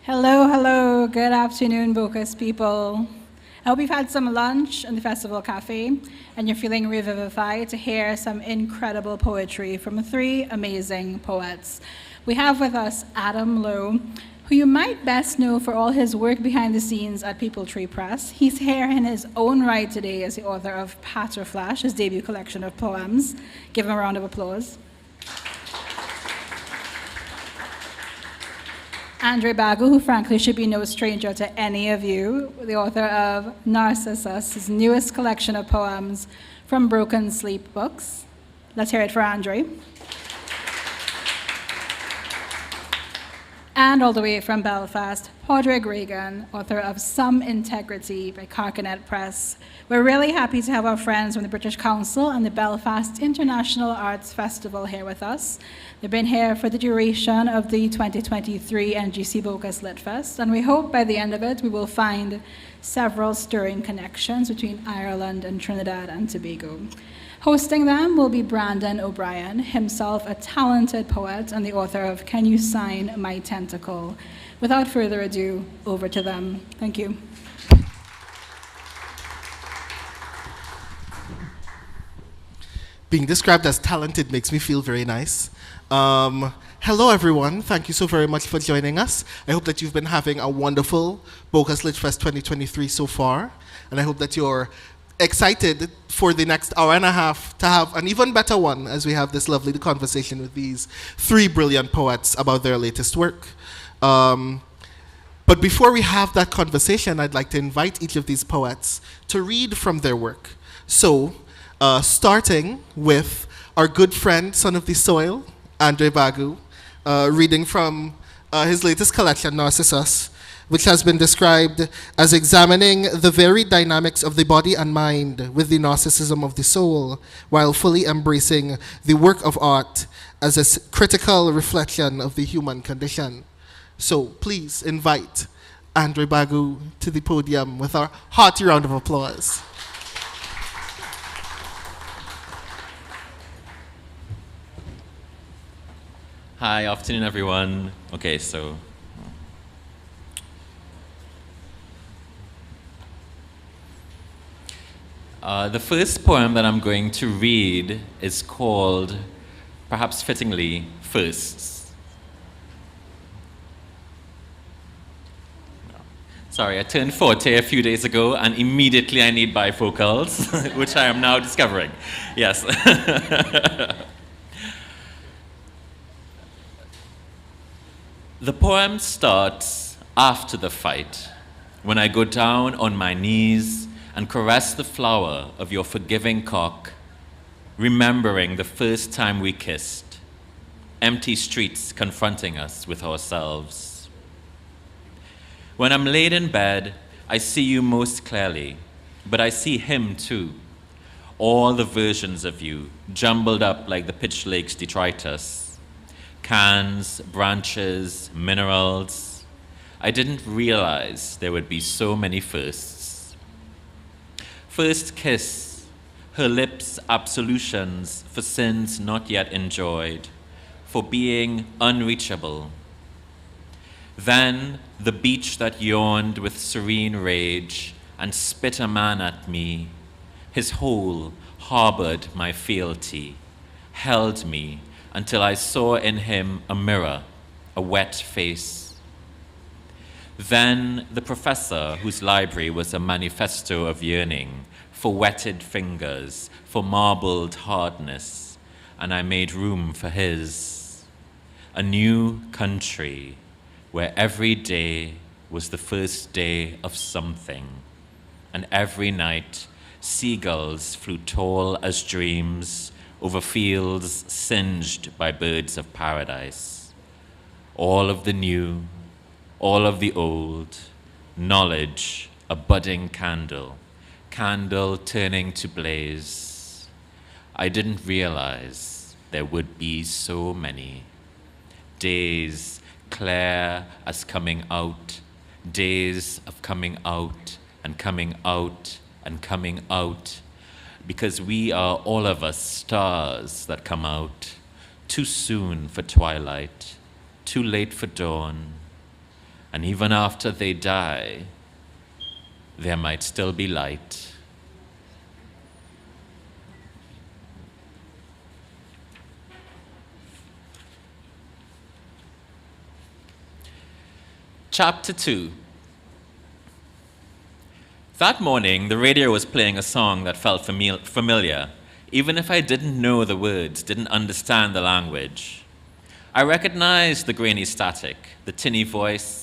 Hello, hello. Good afternoon, Bocas people. I hope you've had some lunch in the Festival Cafe and you're feeling revivified to hear some incredible poetry from three amazing poets. We have with us Adam Lowe, who you might best know for all his work behind the scenes at People Tree Press. He's here in his own right today as the author of Patterflash, his debut collection of poems. Give him a round of applause. Andre Bagoo, who frankly should be no stranger to any of you, the author of Narcissus, his newest collection of poems from Broken Sleep Books. Let's hear it for Andre. And all the way from Belfast, Padraig Regan, author of Some Integrity by Carcanet Press. We're really happy to have our friends from the British Council and the Belfast International Arts Festival here with us. They've been here for the duration of the 2023 NGC Bocas Lit Fest, and we hope by the end of it we will find several stirring connections between Ireland and Trinidad and Tobago. Hosting them will be Brandon O'Brien, himself a talented poet and the author of Can You Sign My Tentacle? Without further ado, over to them. Thank you. Being described as talented makes me feel very nice. Hello, everyone. Thank you so very much for joining us. I hope that you've been having a wonderful Bocas Lit Fest 2023 so far, and I hope that you're excited for the next hour and a half to have an even better one as we have this lovely conversation with these three brilliant poets about their latest work. But before we have that conversation, I'd like to invite each of these poets to read from their work. So, starting with our good friend, son of the soil, Andre Bagoo, reading from his latest collection, Narcissus, which has been described as examining the varied dynamics of the body and mind with the narcissism of the soul, while fully embracing the work of art as a critical reflection of the human condition. So please invite Andre Bagoo to the podium with our hearty round of applause. Hi, afternoon everyone. Okay, so the first poem that I'm going to read is called, perhaps fittingly, Firsts. Sorry, I turned 40 a few days ago and immediately I need bifocals, which I am now discovering. Yes. The poem starts after the fight, when I go down on my knees and caress the flower of your forgiving cock, remembering the first time we kissed, empty streets confronting us with ourselves. When I'm laid in bed, I see you most clearly, but I see him too. All the versions of you, jumbled up like the Pitch Lakes detritus. Cans, branches, minerals. I didn't realize there would be so many firsts. First kiss, her lips absolutions for sins not yet enjoyed, for being unreachable. Then the beach that yawned with serene rage and spit a man at me, his hole harbored my fealty, held me until I saw in him a mirror, a wet face. Then the professor whose library was a manifesto of yearning, for wetted fingers, for marbled hardness, and I made room for his. A new country where every day was the first day of something, and every night seagulls flew tall as dreams over fields singed by birds of paradise. All of the new, all of the old, knowledge, a budding candle, candle turning to blaze. I didn't realize there would be so many. Days clear as coming out, days of coming out and coming out and coming out, because we are all of us stars that come out, too soon for twilight, too late for dawn, And even after they die, there might still be light. Chapter 2. That morning, the radio was playing a song that felt familiar, even if I didn't know the words, didn't understand the language. I recognized the grainy static, the tinny voice,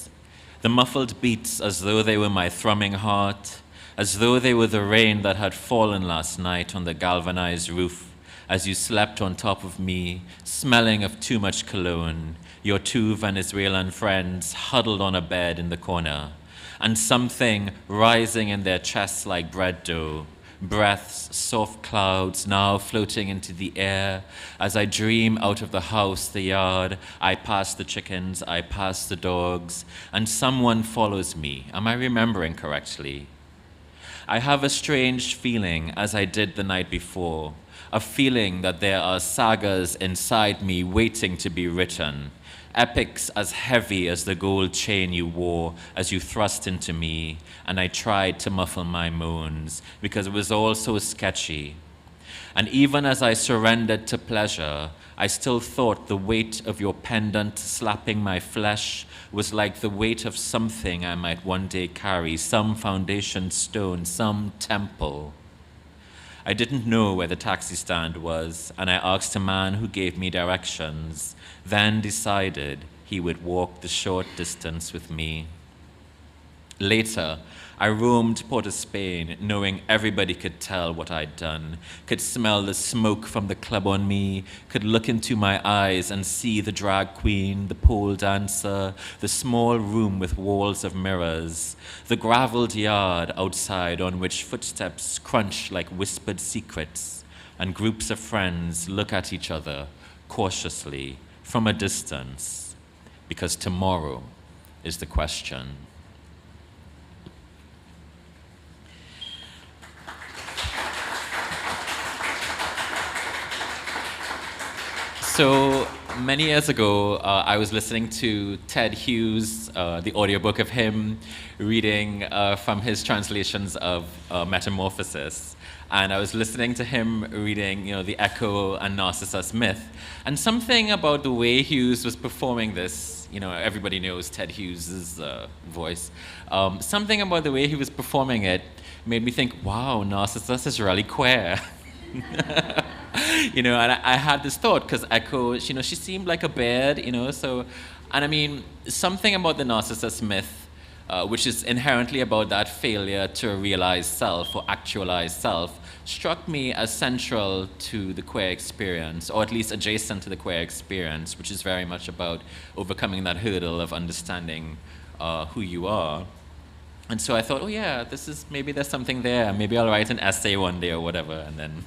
the muffled beats as though they were my thrumming heart, as though they were the rain that had fallen last night on the galvanized roof as you slept on top of me, smelling of too much cologne, your two Venezuelan friends huddled on a bed in the corner, and something rising in their chests like bread dough, breaths, soft clouds now floating into the air. As I dream out of the house, the yard, I pass the chickens, I pass the dogs, and someone follows me. Am I remembering correctly? I have a strange feeling, as I did the night before, a feeling that there are sagas inside me waiting to be written, epics as heavy as the gold chain you wore as you thrust into me, and I tried to muffle my moans because it was all so sketchy. And even as I surrendered to pleasure, I still thought the weight of your pendant slapping my flesh was like the weight of something I might one day carry, some foundation stone, some temple. I didn't know where the taxi stand was, and I asked a man who gave me directions, then decided he would walk the short distance with me. Later, I roamed Port of Spain, knowing everybody could tell what I'd done, could smell the smoke from the club on me, could look into my eyes and see the drag queen, the pole dancer, the small room with walls of mirrors, the graveled yard outside on which footsteps crunch like whispered secrets, and groups of friends look at each other cautiously from a distance, because tomorrow is the question. So many years ago, I was listening to Ted Hughes, the audiobook of him reading from his translations of Metamorphosis. And I was listening to him reading, the Echo and Narcissus myth. And something about the way Hughes was performing this, everybody knows Ted Hughes' voice. Something about the way he was performing it made me think, wow, Narcissus is really queer. And I had this thought because Echo, she seemed like a bird, something about the Narcissus myth, which is inherently about that failure to realize self or actualize self, struck me as central to the queer experience, or at least adjacent to the queer experience, which is very much about overcoming that hurdle of understanding who you are. And so I thought, maybe there's something there. Maybe I'll write an essay one day or whatever. And then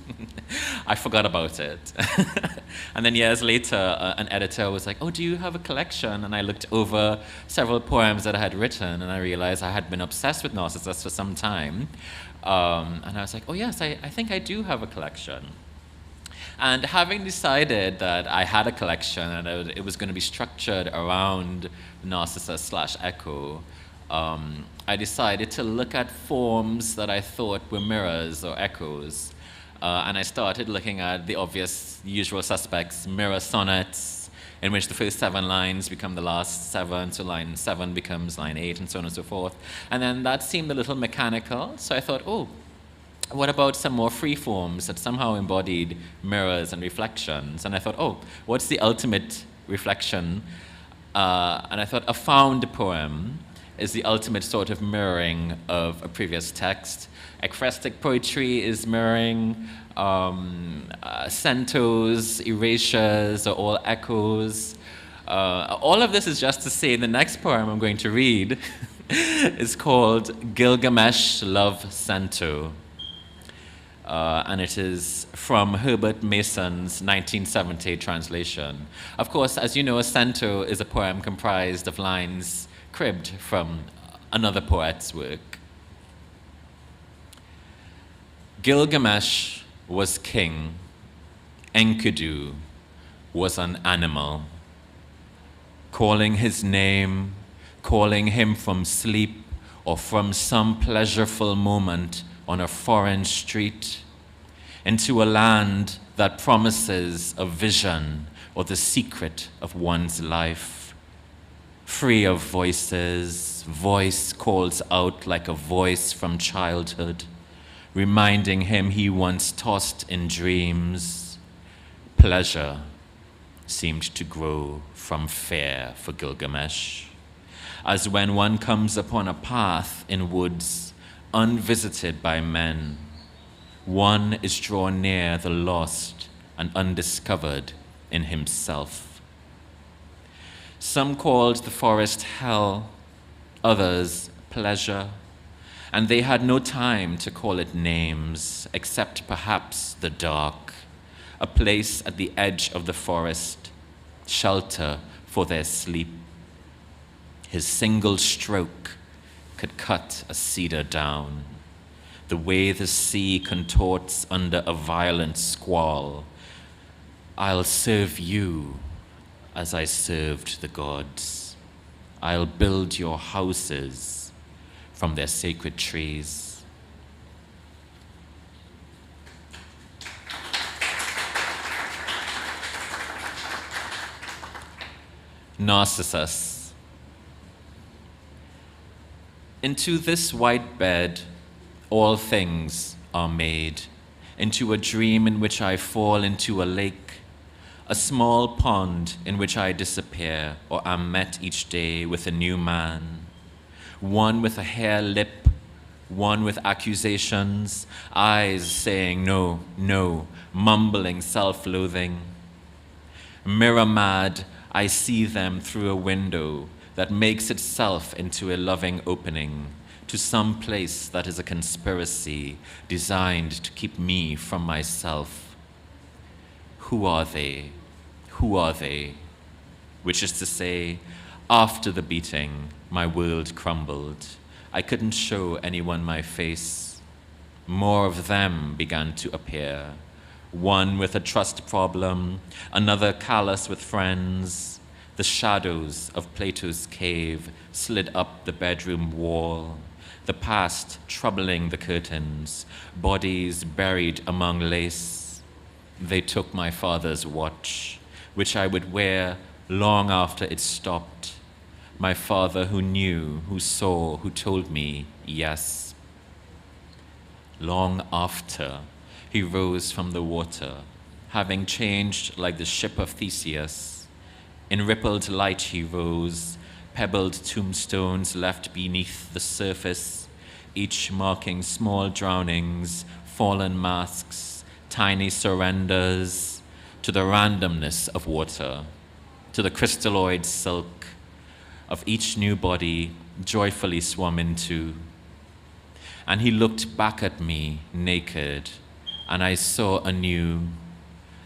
I forgot about it. And then years later, an editor was like, do you have a collection? And I looked over several poems that I had written, and I realized I had been obsessed with Narcissus for some time. And I was like, yes, I think I do have a collection. And having decided that I had a collection and it was going to be structured around Narcissus/Echo, I decided to look at forms that I thought were mirrors or echoes. And I started looking at the obvious usual suspects, mirror sonnets, in which the first 7 lines become the last 7, so line 7 becomes line 8, and so on and so forth. And then that seemed a little mechanical, so I thought, what about some more free forms that somehow embodied mirrors and reflections? And I thought, what's the ultimate reflection? And I thought a found poem is the ultimate sort of mirroring of a previous text. Ekphrastic poetry is mirroring. Centos, erasures are all echoes. All of this is just to say the next poem I'm going to read is called Gilgamesh Love Cento. And it is from Herbert Mason's 1970 translation. Of course, as you know, a cento is a poem comprised of lines cribbed from another poet's work. Gilgamesh was king. Enkidu was an animal. Calling his name, calling him from sleep or from some pleasureful moment on a foreign street, into a land that promises a vision or the secret of one's life. Free of voices, voice calls out like a voice from childhood, reminding him he once tossed in dreams. Pleasure seemed to grow from fear for Gilgamesh, as when one comes upon a path in woods unvisited by men, one is drawn near the lost and undiscovered in himself. Some called the forest hell, others pleasure, and they had no time to call it names, except perhaps the dark, a place at the edge of the forest, shelter for their sleep. His single stroke could cut a cedar down, the way the sea contorts under a violent squall. I'll serve you as I served the gods. I'll build your houses from their sacred trees. Narcissus. Into this white bed, all things are made, into a dream in which I fall into a lake, a small pond in which I disappear or am met each day with a new man, one with a hare lip, one with accusations, eyes saying no, no, mumbling self-loathing. Mirror mad, I see them through a window that makes itself into a loving opening to some place that is a conspiracy designed to keep me from myself. Who are they? Who are they? Which is to say, after the beating, my world crumbled. I couldn't show anyone my face. More of them began to appear. One with a trust problem, another callous with friends. The shadows of Plato's cave slid up the bedroom wall, the past troubling the curtains, bodies buried among lace. They took my father's watch, which I would wear long after it stopped. My father who knew, who saw, who told me yes. Long after, he rose from the water, having changed like the ship of Theseus. In rippled light he rose, pebbled tombstones left beneath the surface, each marking small drownings, fallen masks, tiny surrenders to the randomness of water, to the crystalloid silk of each new body joyfully swum into. And he looked back at me naked, and I saw anew,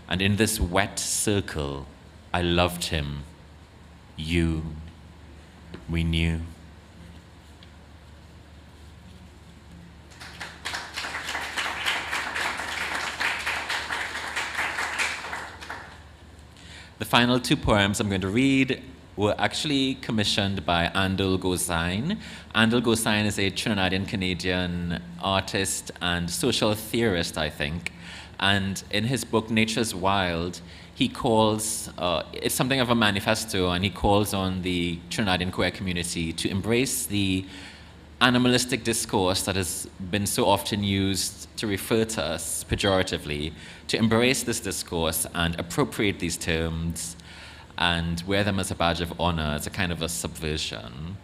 and in this wet circle I loved him. You, we knew. The final two poems I'm going to read were actually commissioned by Andre Bagoo. Andre Bagoo is a Trinidadian-Canadian artist and social theorist, I think. And in his book, Nature's Wild, he calls, it's something of a manifesto, and he calls on the Trinidadian queer community to embrace the animalistic discourse that has been so often used to refer to us pejoratively, to embrace this discourse and appropriate these terms and wear them as a badge of honor, as a kind of a subversion.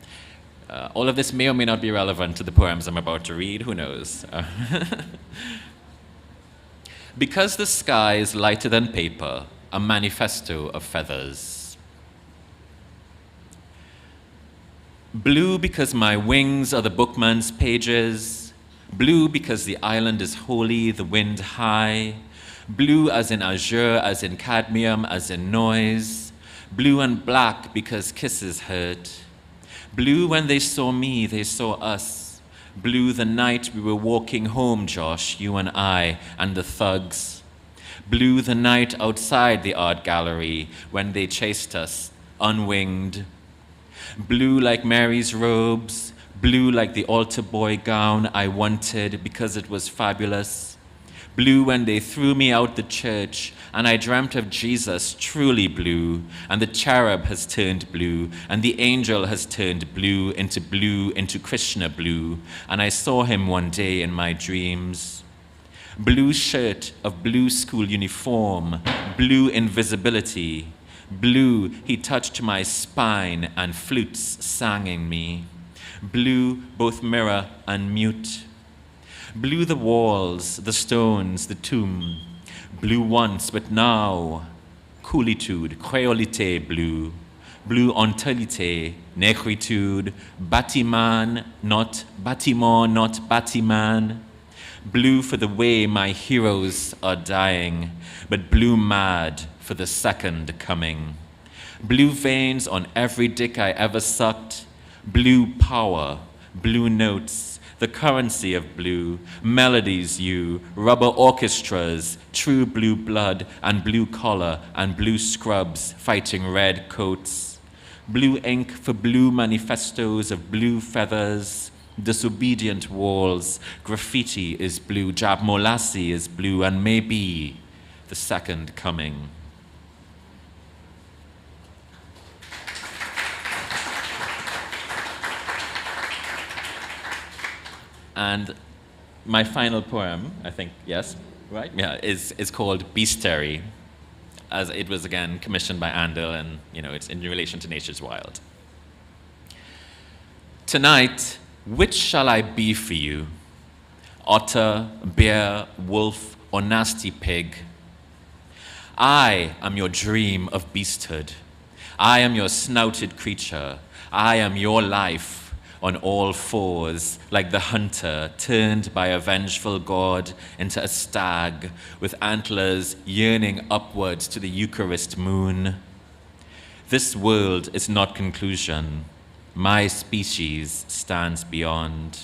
All of this may or may not be relevant to the poems I'm about to read, who knows? Because the sky is lighter than paper, a manifesto of feathers. Blue because my wings are the bookman's pages. Blue because the island is holy, the wind high. Blue as in azure, as in cadmium, as in noise. Blue and black because kisses hurt. Blue when they saw me, they saw us. Blue the night we were walking home, Josh, you and I, and the thugs. Blue the night outside the art gallery when they chased us, unwinged. blue like Mary's robes, blue like the altar boy gown I wanted because it was fabulous, blue when they threw me out the church and I dreamt of Jesus truly blue, and the cherub has turned blue, and the angel has turned blue into Krishna blue, and I saw him one day in my dreams. Blue shirt of blue school uniform, blue invisibility, blue he touched my spine and flutes sang in me, blue both mirror and mute, blue the walls, the stones, the tomb, blue once but now, coolitude, créolité blue, blue entélité, négritude, bâtiment, not bâtiment, blue for the way my heroes are dying, but blue mad for the second coming. Blue veins on every dick I ever sucked, blue power, blue notes, the currency of blue, melodies you, rubber orchestras, true blue blood and blue collar and blue scrubs fighting red coats, blue ink for blue manifestos of blue feathers, disobedient walls, graffiti is blue, Jab Molassi is blue, and maybe the second coming. And my final poem, I think, yes, right? Yeah, is called Beastery, as it was again commissioned by Andel, and it's in relation to Nature's Wild. Tonight, which shall I be for you? Otter, bear, wolf, or nasty pig? I am your dream of beasthood. I am your snouted creature. I am your life on all fours, like the hunter turned by a vengeful god into a stag with antlers yearning upwards to the Eucharist moon. This world is not conclusion. My species stands beyond.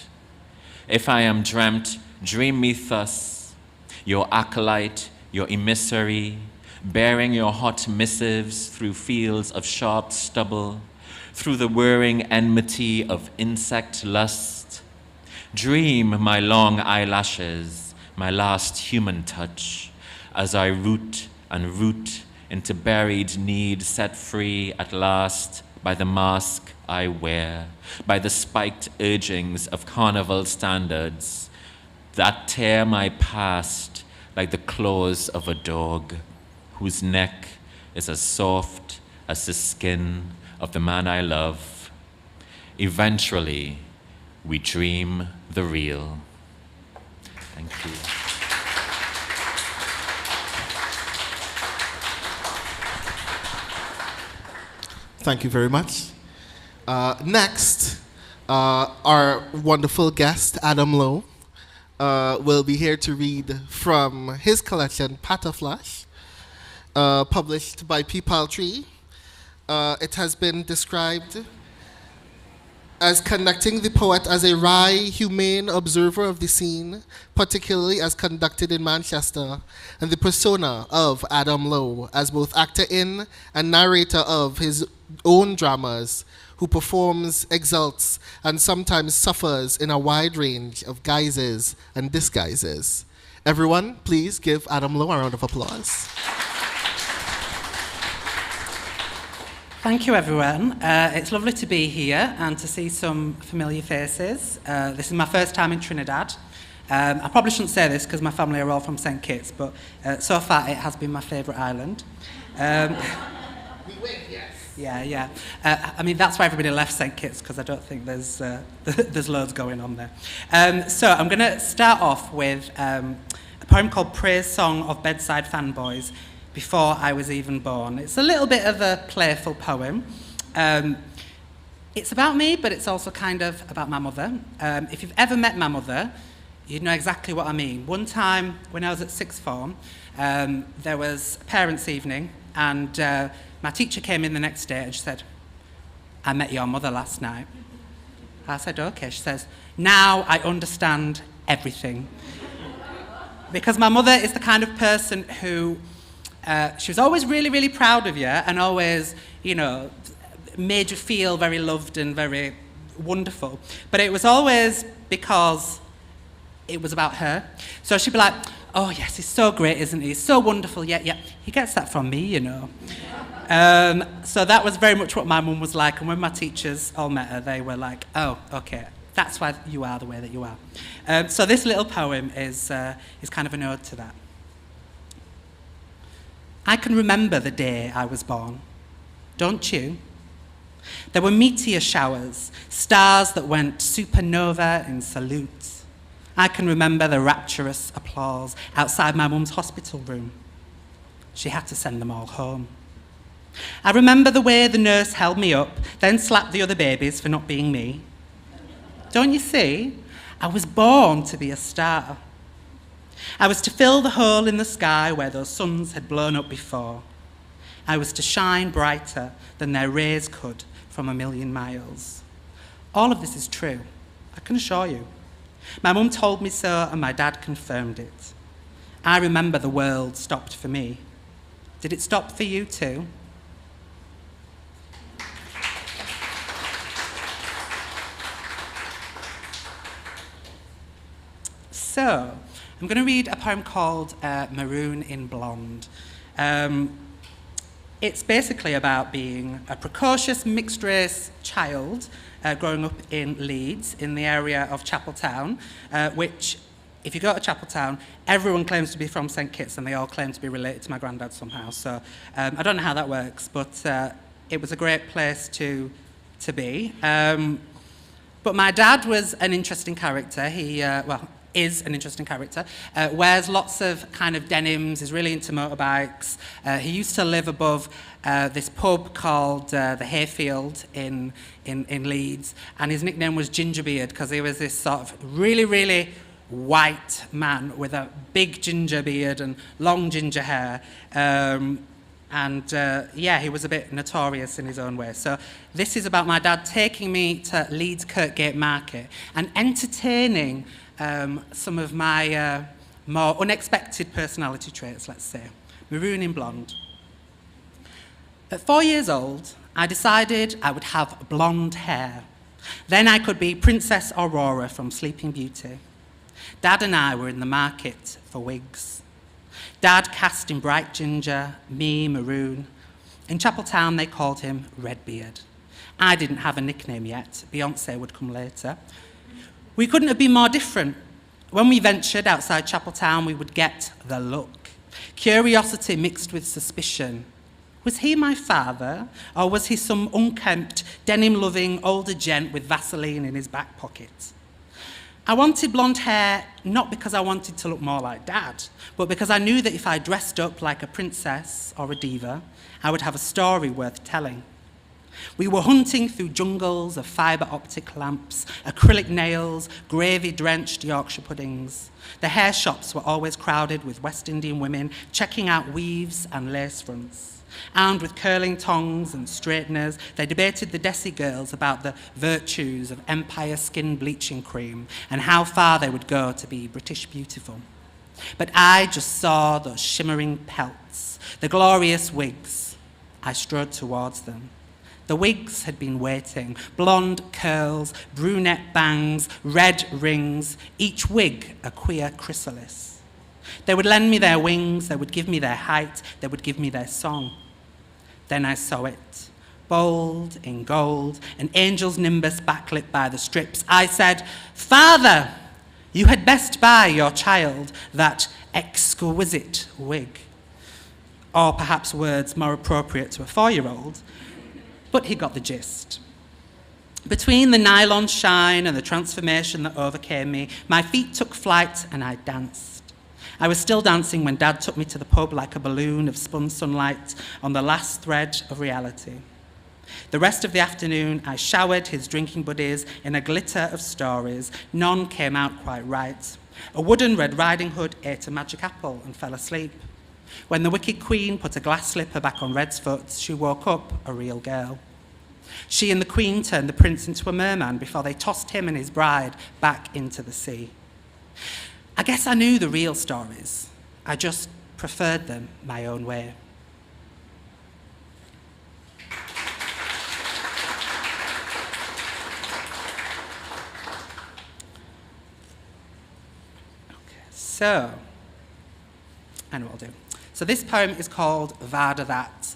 If I am dreamt, dream me thus, your acolyte, your emissary, bearing your hot missives through fields of sharp stubble, through the whirring enmity of insect lust. Dream my long eyelashes, my last human touch, as I root and root into buried need set free at last by the mask I wear, by the spiked urgings of carnival standards that tear my past like the claws of a dog whose neck is as soft as the skin of the man I love. Eventually, we dream the real. Thank you. Thank you very much. Next, our wonderful guest, Adam Lowe, will be here to read from his collection, Patterflash, published by P. Paltry. It has been described as conducting the poet as a wry, humane observer of the scene, particularly as conducted in Manchester, and the persona of Adam Lowe as both actor in and narrator of his own dramas, who performs, exults, and sometimes suffers in a wide range of guises and disguises. Everyone, please give Adam Lowe a round of applause. Thank you, everyone. It's lovely to be here and to see some familiar faces. This is my first time in Trinidad. I probably shouldn't say this because my family are all from St. Kitts, but so far it has been my favourite island. We win, yes. Yeah. I mean, that's why everybody left St. Kitts, because I don't think there's loads going on there. So I'm going to start off with a poem called Praise Song of Bedside Fanboys, before I was even born. It's a little bit of a playful poem. It's about me, but it's also kind of about my mother. If you've ever met my mother, you'd know exactly what I mean. One time, when I was at sixth form, there was a parents' evening, and my teacher came in the next day and she said, "I met your mother last night." I said, "Okay." She says, "Now I understand everything." Because my mother is the kind of person who, she was always really, really proud of you, and always, made you feel very loved and very wonderful. But it was always because it was about her. So she'd be like, oh yes, he's so great, isn't he? He's so wonderful, yeah. He gets that from me, you know. So that was very much what my mum was like. And when my teachers all met her, they were like, oh, okay, that's why you are the way that you are. So this little poem is kind of an ode to that. I can remember the day I was born, don't you? There were meteor showers, stars that went supernova in salute. I can remember the rapturous applause outside my mum's hospital room. She had to send them all home. I remember the way the nurse held me up, then slapped the other babies for not being me. Don't you see? I was born to be a star. I was to fill the hole in the sky where those suns had blown up before. I was to shine brighter than their rays could from a million miles. All of this is true, I can assure you. My mum told me so and my dad confirmed it. I remember the world stopped for me. Did it stop for you too? So, I'm going to read a poem called Maroon in Blonde. It's basically about being a precocious mixed-race child growing up in Leeds, in the area of Chapeltown, which, if you go to Chapeltown, everyone claims to be from St Kitts and they all claim to be related to my granddad somehow. So I don't know how that works, but it was a great place to be. But my dad was an interesting character. He, is an interesting character, wears lots of kind of denims, is really into motorbikes. He used to live above this pub called the Hayfield in Leeds, and his nickname was Gingerbeard because he was this sort of really, really white man with a big ginger beard and long ginger hair. He was a bit notorious in his own way. So this is about my dad taking me to Leeds Kirkgate Market and entertaining some of my more unexpected personality traits, let's say. Maroon in blonde. At 4 years old, I decided I would have blonde hair. Then I could be Princess Aurora from Sleeping Beauty. Dad and I were in the market for wigs. Dad cast in bright ginger, me maroon. In Chapeltown, they called him Redbeard. I didn't have a nickname yet. Beyonce would come later. We couldn't have been more different. When we ventured outside Chapeltown, we would get the look. Curiosity mixed with suspicion. Was he my father, or was he some unkempt, denim-loving older gent with Vaseline in his back pocket? I wanted blonde hair not because I wanted to look more like Dad, but because I knew that if I dressed up like a princess or a diva, I would have a story worth telling. We were hunting through jungles of fibre optic lamps, acrylic nails, gravy-drenched Yorkshire puddings. The hair shops were always crowded with West Indian women checking out weaves and lace fronts. Armed with curling tongs and straighteners, they debated the Desi girls about the virtues of Empire skin bleaching cream and how far they would go to be British beautiful. But I just saw those shimmering pelts, the glorious wigs. I strode towards them. The wigs had been waiting, blonde curls, brunette bangs, red rings, each wig a queer chrysalis. They would lend me their wings, they would give me their height, they would give me their song. Then I saw it, bold in gold, an angel's nimbus backlit by the strips. I said, "Father, you had best buy your child that exquisite wig." Or perhaps words more appropriate to a 4-year-old. But he got the gist. Between the nylon shine and the transformation that overcame me, my feet took flight and I danced. I was still dancing when Dad took me to the pub like a balloon of spun sunlight on the last thread of reality. The rest of the afternoon, I showered his drinking buddies in a glitter of stories. None came out quite right. A wooden Red Riding Hood ate a magic apple and fell asleep. When the Wicked Queen put a glass slipper back on Red's foot, she woke up a real girl. She and the Queen turned the prince into a merman before they tossed him and his bride back into the sea. I guess I knew the real stories. I just preferred them my own way. So, I know what I'll do. So this poem is called Varda That.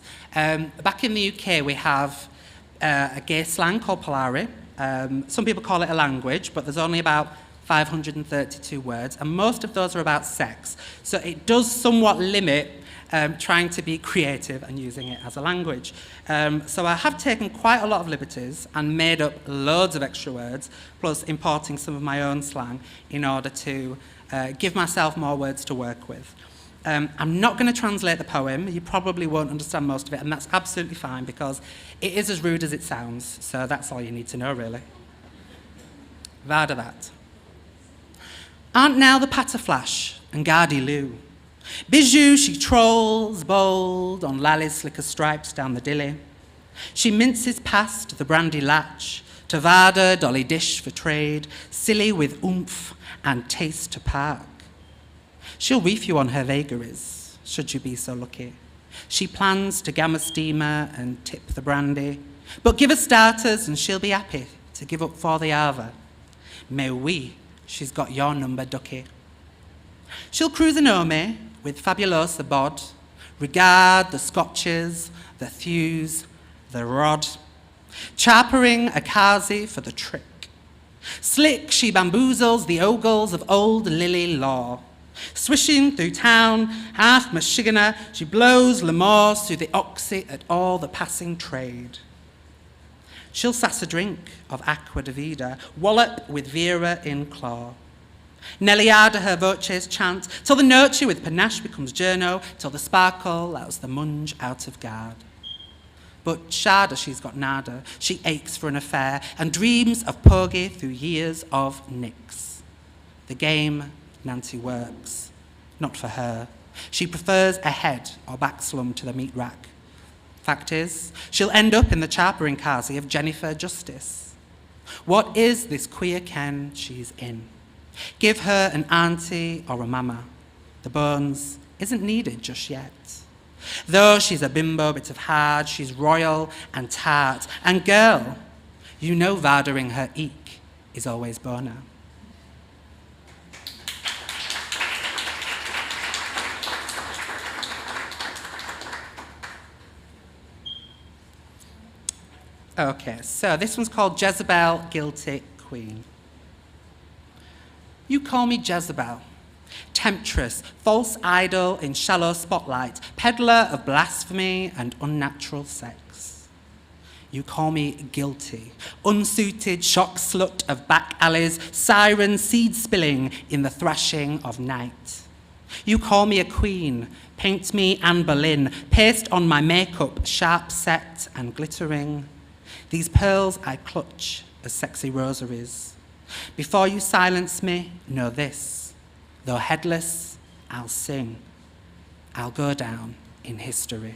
Back in the UK, we have a gay slang called Polari. Some people call it a language, but there's only about 532 words, and most of those are about sex. So it does somewhat limit trying to be creative and using it as a language. So I have taken quite a lot of liberties and made up loads of extra words, plus importing some of my own slang in order to give myself more words to work with. I'm not going to translate the poem. You probably won't understand most of it, and that's absolutely fine because it is as rude as it sounds, so that's all you need to know, really. Varda That. Aren't now the Patterflash and Gardy Lowe. Bijou she trolls bold on Lally's slicker stripes down the dilly. She minces past the brandy latch to Varda dolly dish for trade, silly with oomph and taste to park. She'll reef you on her vagaries, should you be so lucky. She plans to gam a steamer and tip the brandy, but give her starters and she'll be happy to give up for the Ava. Mais oui, she's got your number, ducky. She'll cruise an Ome with fabulosa bod, regard the scotches, the thews, the rod, charpering a kazi for the trick. Slick she bamboozles the ogles of old Lily Law. Swishing through town, half Michiganer, she blows Lemors through the oxy at all the passing trade. She'll sass a drink of Aqua de Vida, wallop with Vera in claw. Nelliada her voces chant, till the nurture with panache becomes journo, till the sparkle allows the munge out of guard. But Shada she's got nada, she aches for an affair, and dreams of Pogie through years of nicks. The game Nancy works, not for her. She prefers a head or back slum to the meat rack. Fact is, she'll end up in the charpering kazi of Jennifer Justice. What is this queer ken she's in? Give her an auntie or a mama. The bones isn't needed just yet. Though she's a bimbo bit of hard, she's royal and tart. And girl, you know Vardering her eek is always bona. Okay, so this one's called Jezebel, Guilty Queen. You call me Jezebel, temptress, false idol in shallow spotlight, peddler of blasphemy and unnatural sex. You call me guilty, unsuited shock slut of back alleys, siren seed spilling in the thrashing of night. You call me a queen, paint me Anne Boleyn, paste on my makeup, sharp set and glittering. These pearls I clutch as sexy rosaries. Before you silence me, know this. Though headless, I'll sing. I'll go down in history.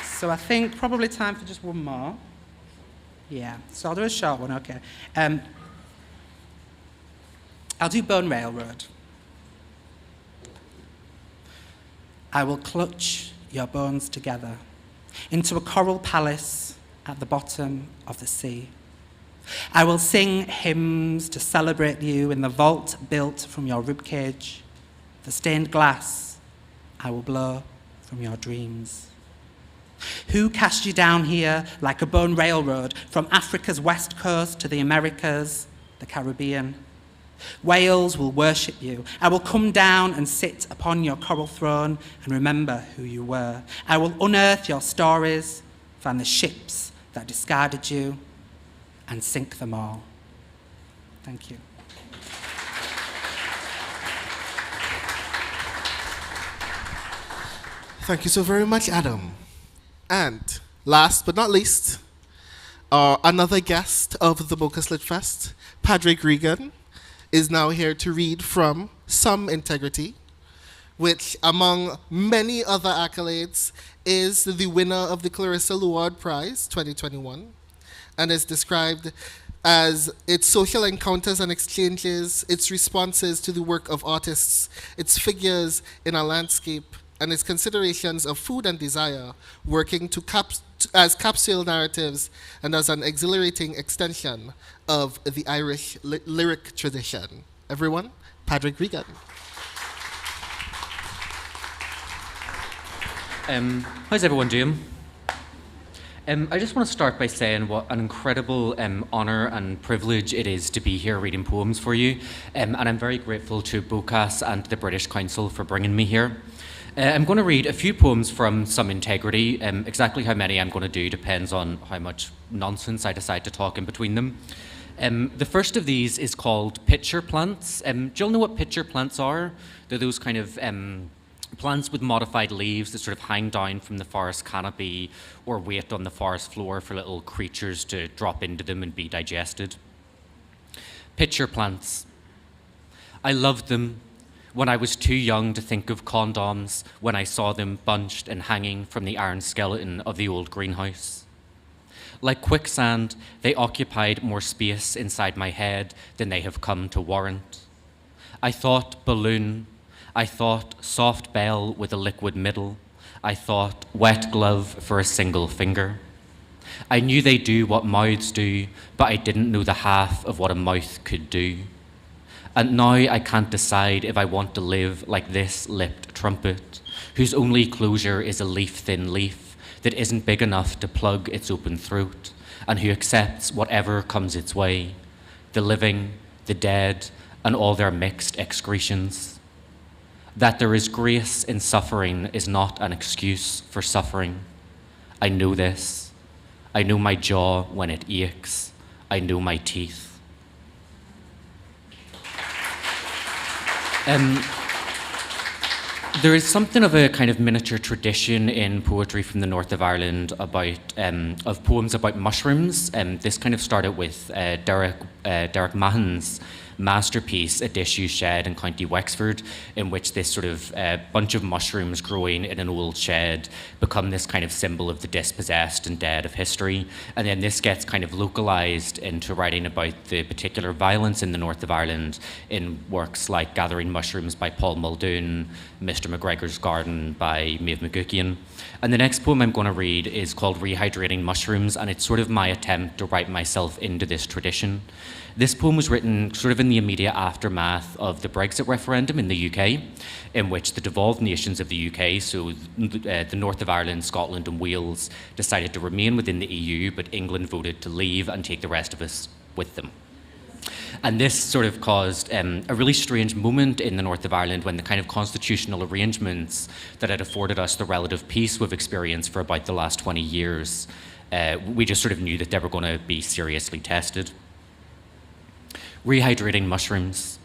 So I think probably time for just one more. Yeah, so I'll do a short one, okay. I'll do Bone Railroad. I will clutch your bones together into a coral palace at the bottom of the sea. I will sing hymns to celebrate you in the vault built from your ribcage. The stained glass I will blow from your dreams. Who cast you down here like a bone railroad from Africa's west coast to the Americas, the Caribbean? Wales will worship you. I will come down and sit upon your coral throne and remember who you were. I will unearth your stories, find the ships that discarded you, and sink them all. Thank you. Thank you so very much, Adam. And last but not least, another guest of the Bocas Lit Fest, Padraig Regan, is now here to read from Some Integrity, which, among many other accolades, is the winner of the Clarissa Luard Prize 2021, and is described as its social encounters and exchanges, its responses to the work of artists, its figures in a landscape, and its considerations of food and desire, working to as capsule narratives and as an exhilarating extension of the Irish lyric tradition. Everyone, Padraig Regan. How's everyone doing? I just want to start by saying what an incredible honour and privilege it is to be here reading poems for you, and I'm very grateful to BOCAS and the British Council for bringing me here. I'm going to read a few poems from Some Integrity. Exactly how many I'm going to do depends on how much nonsense I decide to talk in between them. The first of these is called Pitcher Plants. Do you all know what pitcher plants are? They're those kind of plants with modified leaves that sort of hang down from the forest canopy or wait on the forest floor for little creatures to drop into them and be digested. Pitcher plants. I loved them when I was too young to think of condoms, when I saw them bunched and hanging from the iron skeleton of the old greenhouse. Like quicksand, they occupied more space inside my head than they have come to warrant. I thought balloon. I thought soft bell with a liquid middle. I thought wet glove for a single finger. I knew they do what mouths do, but I didn't know the half of what a mouth could do. And now I can't decide if I want to live like this lipped trumpet, whose only closure is a leaf-thin leaf that isn't big enough to plug its open throat, and who accepts whatever comes its way, the living, the dead, and all their mixed excretions. That there is grace in suffering is not an excuse for suffering. I know this. I know my jaw when it aches. I know my teeth. There is something of a kind of miniature tradition in poetry from the north of Ireland about of poems about mushrooms. This kind of started with Derek Mahon's masterpiece, A Dish You Shed in County Wexford, in which this sort of bunch of mushrooms growing in an old shed become this kind of symbol of the dispossessed and dead of history. And then this gets kind of localised into writing about the particular violence in the north of Ireland in works like Gathering Mushrooms by Paul Muldoon, Mr. McGregor's Garden by Maeve McGookian. And the next poem I'm going to read is called Rehydrating Mushrooms, and it's sort of my attempt to write myself into this tradition. This poem was written sort of in the immediate aftermath of the Brexit referendum in the UK, in which the devolved nations of the UK, so the north of Ireland, Scotland and Wales, decided to remain within the EU, but England voted to leave and take the rest of us with them. And this sort of caused a really strange moment in the north of Ireland when the kind of constitutional arrangements that had afforded us the relative peace we've experienced for about the last 20 years, we just sort of knew that they were going to be seriously tested. Rehydrating mushrooms.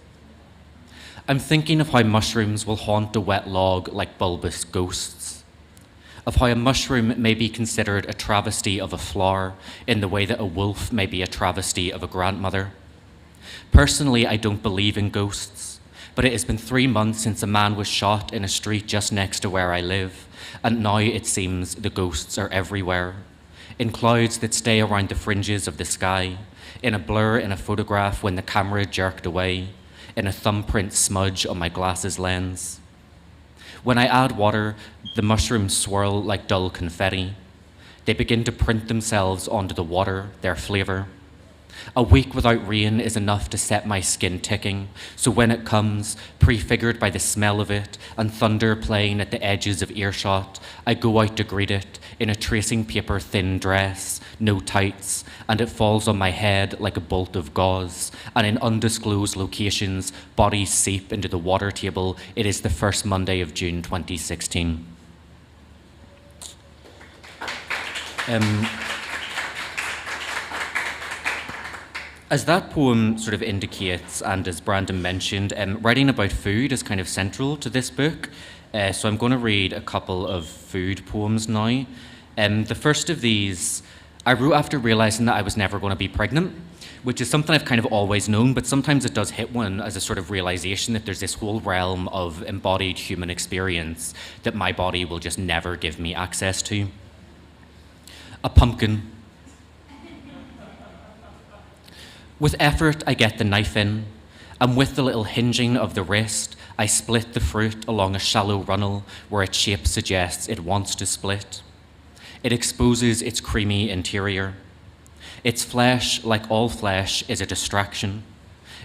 I'm thinking of how mushrooms will haunt a wet log like bulbous ghosts, of how a mushroom may be considered a travesty of a flower in the way that a wolf may be a travesty of a grandmother. Personally, I don't believe in ghosts, but it has been 3 months since a man was shot in a street just next to where I live, and now it seems the ghosts are everywhere, in clouds that stay around the fringes of the sky, in a blur in a photograph when the camera jerked away, in a thumbprint smudge on my glasses lens. When I add water, the mushrooms swirl like dull confetti. They begin to print themselves onto the water, their flavour. A week without rain is enough to set my skin ticking, so when it comes, prefigured by the smell of it and thunder playing at the edges of earshot, I go out to greet it in a tracing paper thin dress, no tights, and it falls on my head like a bolt of gauze, and in undisclosed locations, bodies seep into the water table. It is the first Monday of June 2016. As that poem sort of indicates, and as Brandon mentioned, writing about food is kind of central to this book. So I'm going to read a couple of food poems now. The first of these, I wrote after realizing that I was never going to be pregnant, which is something I've kind of always known, but sometimes it does hit one as a sort of realization that there's this whole realm of embodied human experience that my body will just never give me access to. A pumpkin. With effort, I get the knife in, and with the little hinging of the wrist, I split the fruit along a shallow runnel where its shape suggests it wants to split. It exposes its creamy interior. Its flesh, like all flesh, is a distraction.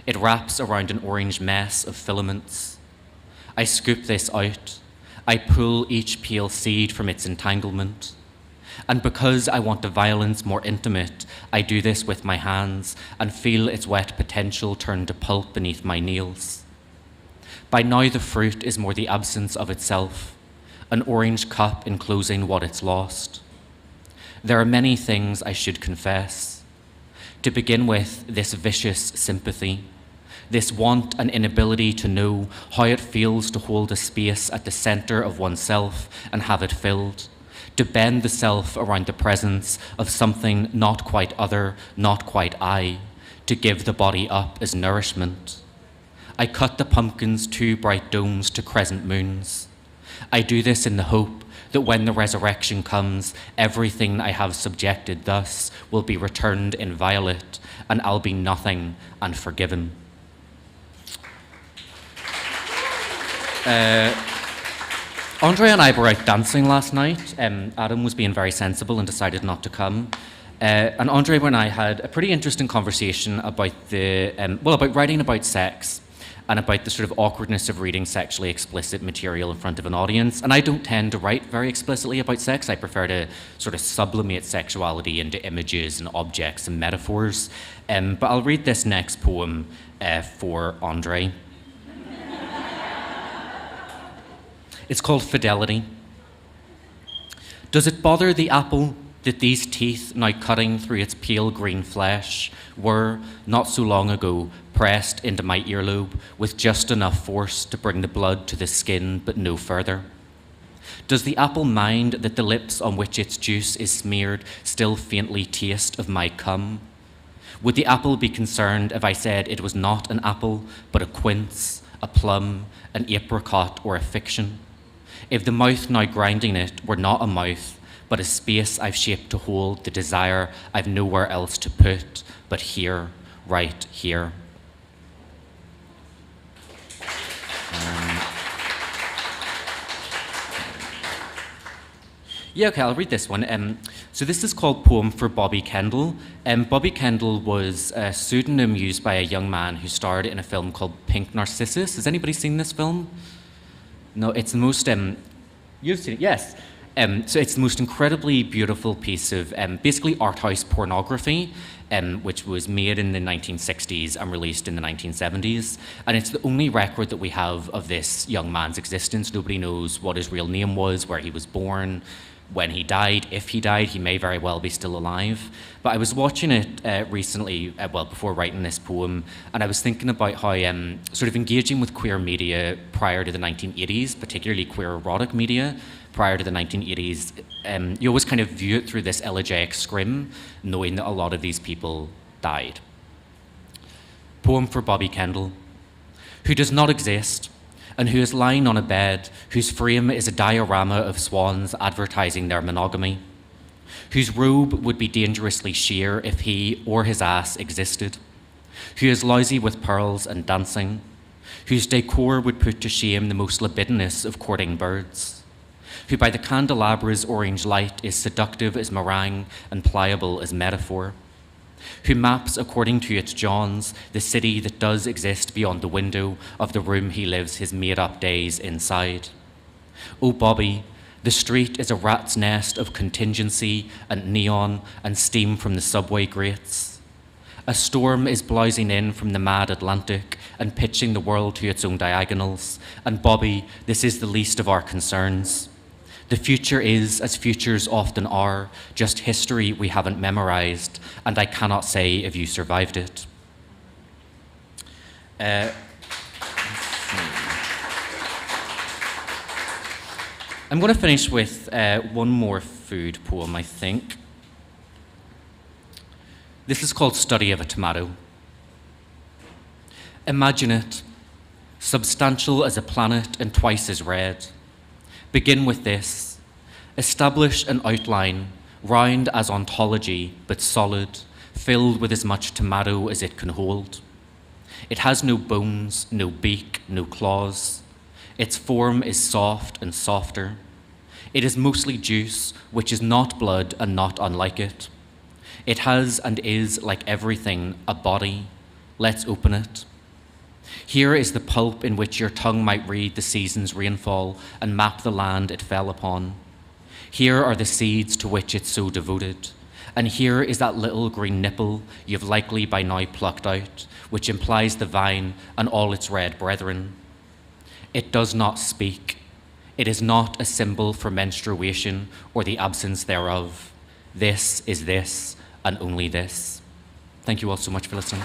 It wraps around an orange mess of filaments. I scoop this out. I pull each pale seed from its entanglement. And because I want the violence more intimate, I do this with my hands and feel its wet potential turn to pulp beneath my nails. By now the fruit is more the absence of itself, an orange cup enclosing what it's lost. There are many things I should confess. To begin with, this vicious sympathy, this want and inability to know how it feels to hold a space at the center of oneself and have it filled, to bend the self around the presence of something not quite other, not quite I, to give the body up as nourishment. I cut the pumpkin's 2 bright domes to crescent moons. I do this in the hope that when the resurrection comes, everything I have subjected thus will be returned inviolate, and I'll be nothing and forgiven. Andre and I were out dancing last night. Adam was being very sensible and decided not to come. And Andre and I had a pretty interesting conversation about about writing about sex and about the sort of awkwardness of reading sexually explicit material in front of an audience. And I don't tend to write very explicitly about sex. I prefer to sort of sublimate sexuality into images and objects and metaphors. But I'll read this next poem for Andre. It's called Fidelity. Does it bother the apple that these teeth, now cutting through its pale green flesh, were, not so long ago, pressed into my earlobe with just enough force to bring the blood to the skin, but no further? Does the apple mind that the lips on which its juice is smeared still faintly taste of my cum? Would the apple be concerned if I said it was not an apple, but a quince, a plum, an apricot, or a fiction? If the mouth now grinding it were not a mouth, but a space I've shaped to hold the desire I've nowhere else to put, but here, right here. Yeah, okay, I'll read this one. So this is called Poem for Bobby Kendall. Bobby Kendall was a pseudonym used by a young man who starred in a film called Pink Narcissus. Has anybody seen this film? No, it's the most, you've seen it, yes. So it's the most incredibly beautiful piece of basically art house pornography, which was made in the 1960s and released in the 1970s. And it's the only record that we have of this young man's existence. Nobody knows what his real name was, where he was born, when he died. If he died, he may very well be still alive. But I was watching it recently, before writing this poem, and I was thinking about how sort of engaging with queer media prior to the 1980s, particularly queer erotic media, prior to the 1980s, you always kind of view it through this elegiac scrim, knowing that a lot of these people died. Poem for Bobby Kendall, who does not exist, and who is lying on a bed whose frame is a diorama of swans advertising their monogamy, whose robe would be dangerously sheer if he or his ass existed, who is lousy with pearls and dancing, whose decor would put to shame the most libidinous of courting birds, who by the candelabra's orange light is seductive as meringue and pliable as metaphor, who maps according to its Johns the city that does exist beyond the window of the room he lives his made-up days inside. Oh, Bobby, the street is a rat's nest of contingency and neon and steam from the subway grates. A storm is blousing in from the mad Atlantic and pitching the world to its own diagonals, and Bobby, this is the least of our concerns. The future is, as futures often are, just history we haven't memorized, and I cannot say if you survived it. I'm going to finish with one more food poem, I think. This is called Study of a Tomato. Imagine it, substantial as a planet and twice as red. Begin with this. Establish an outline, round as ontology, but solid, filled with as much tomato as it can hold. It has no bones, no beak, no claws. Its form is soft and softer. It is mostly juice, which is not blood and not unlike it. It has and is, like everything, a body. Let's open it. Here is the pulp in which your tongue might read the season's rainfall and map the land it fell upon. Here are the seeds to which it's so devoted. And here is that little green nipple you've likely by now plucked out, which implies the vine and all its red brethren. It does not speak. It is not a symbol for menstruation or the absence thereof. This is this and only this. Thank you all so much for listening.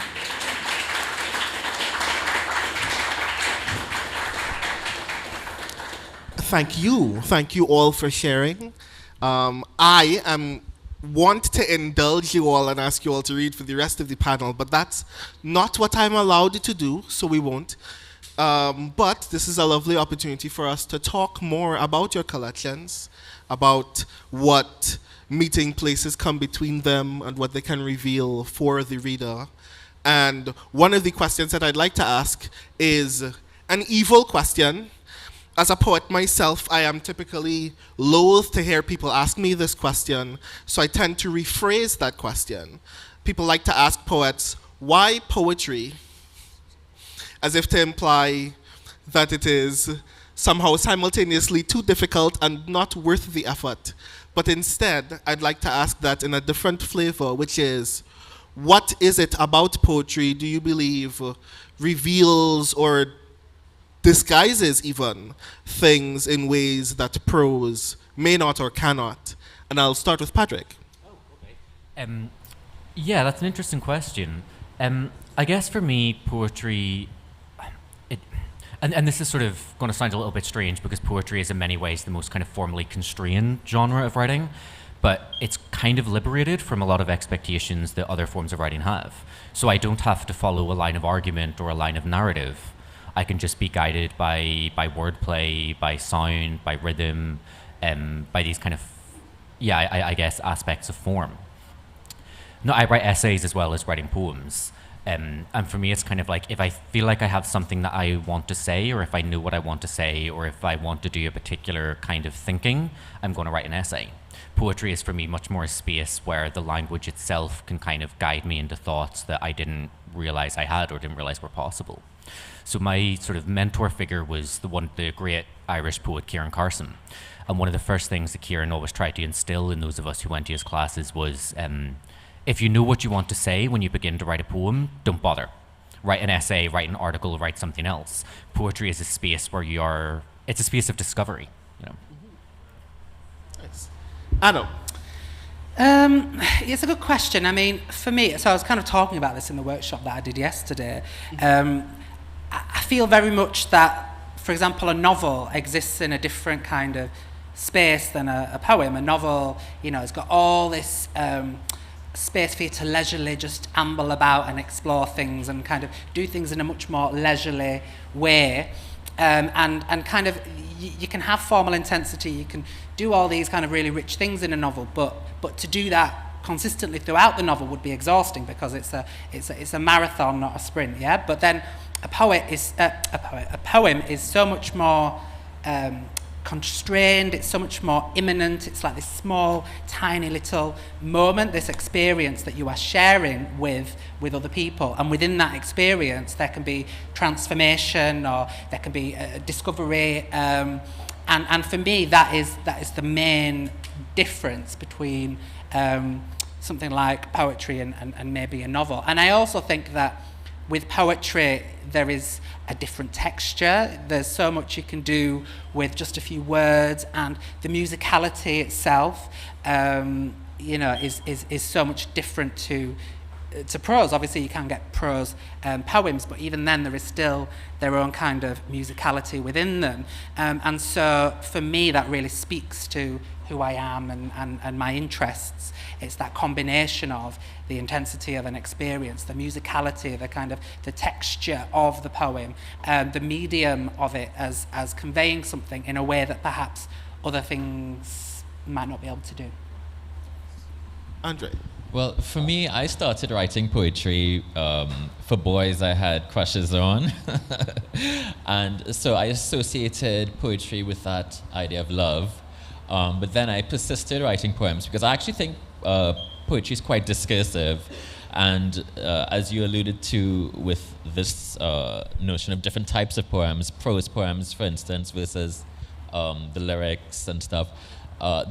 Thank you all for sharing. I want to indulge you all and ask you all to read for the rest of the panel, but that's not what I'm allowed to do, so we won't. But this is a lovely opportunity for us to talk more about your collections, about what meeting places come between them and what they can reveal for the reader. And one of the questions that I'd like to ask is an evil question. As a poet myself, I am typically loath to hear people ask me this question, so I tend to rephrase that question. People like to ask poets, why poetry? As if to imply that it is somehow simultaneously too difficult and not worth the effort. But instead, I'd like to ask that in a different flavor, which is, what is it about poetry do you believe reveals or disguises even things in ways that prose may not or cannot? And I'll start with Padraig. Yeah, that's an interesting question. I guess for me, poetry, and this is sort of going to sound a little bit strange because poetry is in many ways the most kind of formally constrained genre of writing, but it's kind of liberated from a lot of expectations that other forms of writing have. So I don't have to follow a line of argument or a line of narrative. I can just be guided by wordplay, by sound, by rhythm, by these kind of, I guess, aspects of form. No, I write essays as well as writing poems. And for me, it's kind of like if I feel like I have something that I want to say, or if I know what I want to say, or if I want to do a particular kind of thinking, I'm going to write an essay. Poetry is for me much more a space where the language itself can kind of guide me into thoughts that I didn't realize I had or didn't realize were possible. So my sort of mentor figure was the great Irish poet Kieran Carson. And one of the first things that Kieran always tried to instill in those of us who went to his classes was, if you know what you want to say when you begin to write a poem, don't bother. Write an essay, write an article, write something else. Poetry is a space where it's a space of discovery, you know. Nice. Anno. It's a good question. I mean, for me, so I was kind of talking about this in the workshop that I did yesterday. I feel very much that, for example, a novel exists in a different kind of space than a poem. A novel, has got all this space for you to leisurely just amble about and explore things and kind of do things in a much more leisurely way. And kind of, you can have formal intensity, you can do all these kind of really rich things in a novel, but to do that consistently throughout the novel would be exhausting because it's a marathon, not a sprint, yeah? But then a poem is so much more constrained, it's so much more imminent, it's like this small, tiny little moment, this experience that you are sharing with other people. And within that experience, there can be transformation or there can be discovery. And for me, that is the main difference between something like poetry and maybe a novel. And I also think that with poetry, there is a different texture. There's so much you can do with just a few words, and the musicality itself, is so much different to prose. Obviously, you can get prose poems, but even then, there is still their own kind of musicality within them. And so, for me, that really speaks to who I am and my interests. It's that combination of the intensity of an experience, the musicality, the kind of the texture of the poem, the medium of it as conveying something in a way that perhaps other things might not be able to do. Andre. Well, for me, I started writing poetry for boys I had crushes on. And so I associated poetry with that idea of love. But then I persisted writing poems because I actually think poetry is quite discursive. And as you alluded to with this notion of different types of poems, prose poems, for instance, versus the lyrics and stuff,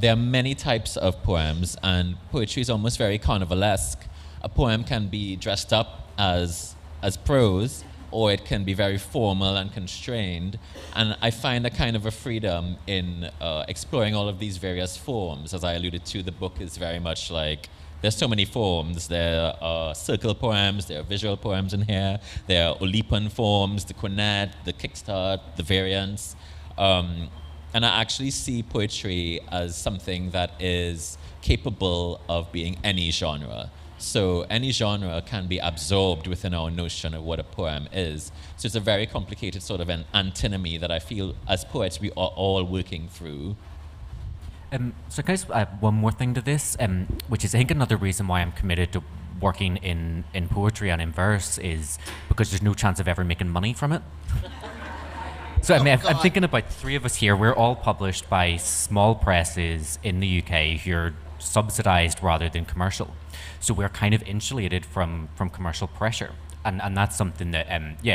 there are many types of poems, and poetry is almost very carnivalesque. A poem can be dressed up as prose, or it can be very formal and constrained. And I find a kind of a freedom in exploring all of these various forms. As I alluded to, the book is very much like, there's so many forms. There are circle poems, there are visual poems in here, there are Olipan forms, the quinette, the kickstart, the variants. And I actually see poetry as something that is capable of being any genre. So any genre can be absorbed within our notion of what a poem is. So it's a very complicated sort of an antinomy that I feel as poets we are all working through. So can I just add one more thing to this, which is I think another reason why I'm committed to working in poetry and in verse is because there's no chance of ever making money from it. So I mean, I'm thinking about the three of us here. We're all published by small presses in the UK who are subsidised rather than commercial. So we're kind of insulated from commercial pressure. And that's something that,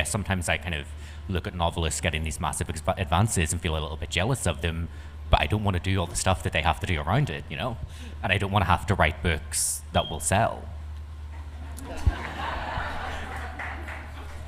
sometimes I kind of look at novelists getting these massive advances and feel a little bit jealous of them, but I don't want to do all the stuff that they have to do around it, you know? And I don't want to have to write books that will sell.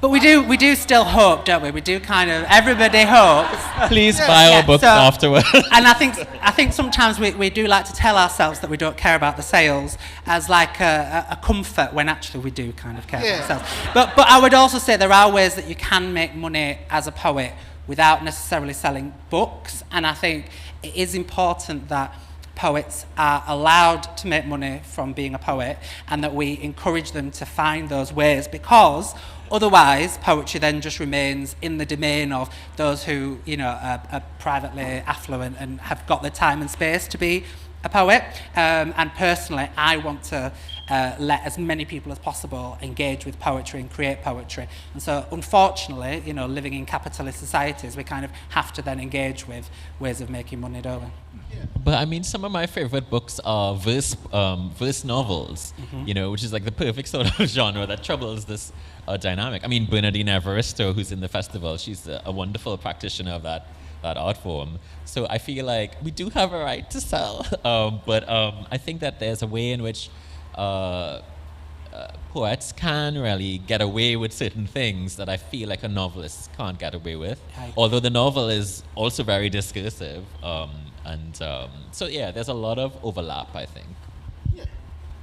But we do still hope, don't we? We do kind of, everybody hopes. Please buy our books afterwards. And I think sometimes we do like to tell ourselves that we don't care about the sales as like a comfort when actually we do kind of care about the sales. But I would also say there are ways that you can make money as a poet without necessarily selling books. And I think it is important that poets are allowed to make money from being a poet and that we encourage them to find those ways, because otherwise poetry then just remains in the domain of those who, you know, are privately affluent and have got the time and space to be a poet. And personally, I want to let as many people as possible engage with poetry and create poetry. And so, unfortunately, you know, living in capitalist societies, we kind of have to then engage with ways of making money, don't we? But I mean, some of my favorite books are verse novels, you know, which is like the perfect sort of genre that troubles this dynamic. I mean, Bernardine Evaristo, who's in the festival, she's a wonderful practitioner of that art form. So I feel like we do have a right to sell, but I think that there's a way in which poets can really get away with certain things that I feel like a novelist can't get away with. Although the novel is also very discursive, so yeah, there's a lot of overlap, I think. Yeah,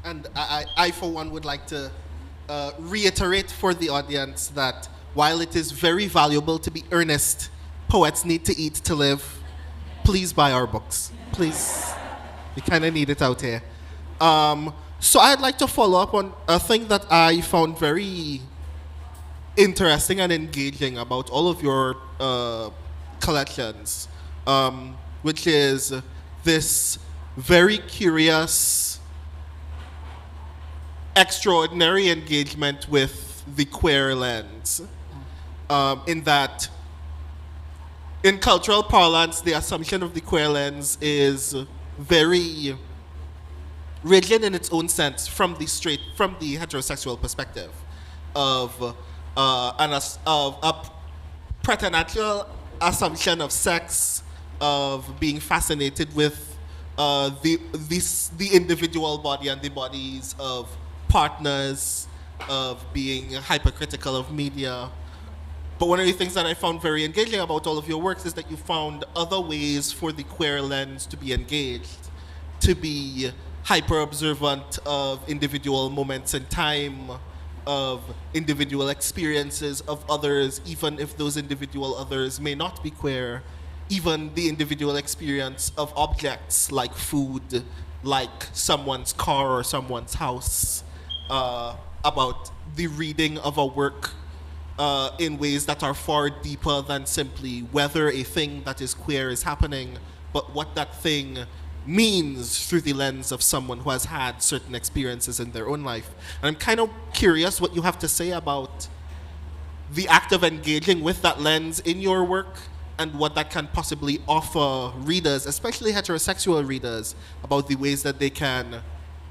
and I for one would like to reiterate for the audience that while it is very valuable to be earnest, poets need to eat to live. Please buy our books, please. We kind of need it out here. So I'd like to follow up on a thing that I found very interesting and engaging about all of your collections, which is this very curious, extraordinary engagement with the queer lens, in that, in cultural parlance, the assumption of the queer lens is very rigid in its own sense from the heterosexual perspective of a preternatural assumption of sex, of being fascinated with the individual body and the bodies of partners, of being hypercritical of media. But one of the things that I found very engaging about all of your works is that you found other ways for the queer lens to be engaged, to be hyper-observant of individual moments in time, of individual experiences of others, even if those individual others may not be queer, even the individual experience of objects like food, like someone's car or someone's house, about the reading of a work in ways that are far deeper than simply whether a thing that is queer is happening, but what that thing means through the lens of someone who has had certain experiences in their own life. And I'm kind of curious what you have to say about the act of engaging with that lens in your work, and what that can possibly offer readers, especially heterosexual readers, about the ways that they can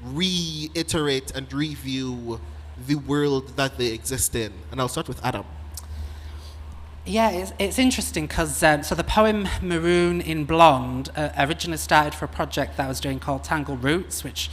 reiterate and review the world that they exist in. And I'll start with Adam. Yeah, it's interesting because so the poem Maroon in Blonde originally started for a project that I was doing called Tangled Roots, which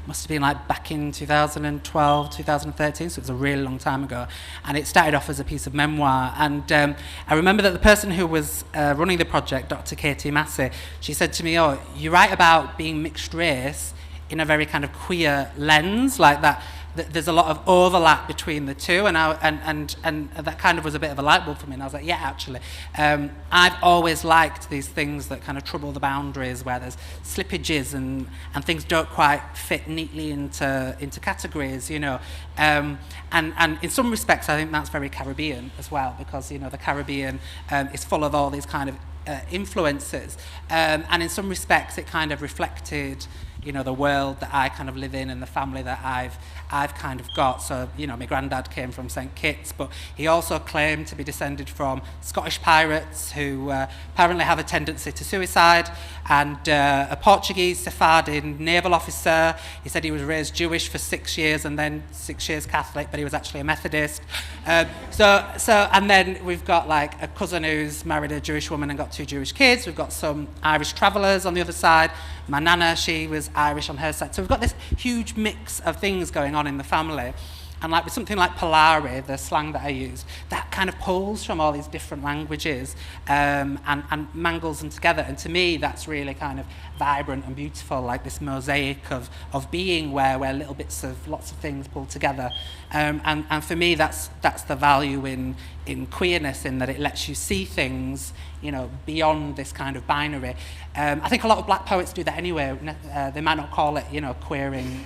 must have been like back in 2012, 2013, so it was a really long time ago. And it started off as a piece of memoir. And I remember that the person who was running the project, Dr. Katie Massey, she said to me, oh, you write about being mixed race in a very kind of queer lens, like that. There's a lot of overlap between the two, and that kind of was a bit of a light bulb for me. And I was like, yeah, actually, I've always liked these things that kind of trouble the boundaries, where there's slippages and things don't quite fit neatly into categories, you know. And in some respects, I think that's very Caribbean as well, because you know the Caribbean is full of all these kind of influences, and in some respects, it kind of reflected, you know, the world that I kind of live in and the family that I've kind of got. So, you know, my granddad came from St. Kitts, but he also claimed to be descended from Scottish pirates who apparently have a tendency to suicide, and a Portuguese Sephardic naval officer. He said he was raised Jewish for 6 years and then 6 years Catholic, but he was actually a Methodist. And then we've got like a cousin who's married a Jewish woman and got 2 Jewish kids. We've got some Irish travellers on the other side. My nana, she was Irish on her side. So we've got this huge mix of things going on in the family. And like with something like Polari, the slang that I use, that kind of pulls from all these different languages and mangles them together. And to me, that's really kind of vibrant and beautiful, like this mosaic of being where little bits of lots of things pull together. And for me, that's the value in queerness, in that it lets you see things, you know, beyond this kind of binary. I think a lot of black poets do that anyway. They might not call it, you know, queering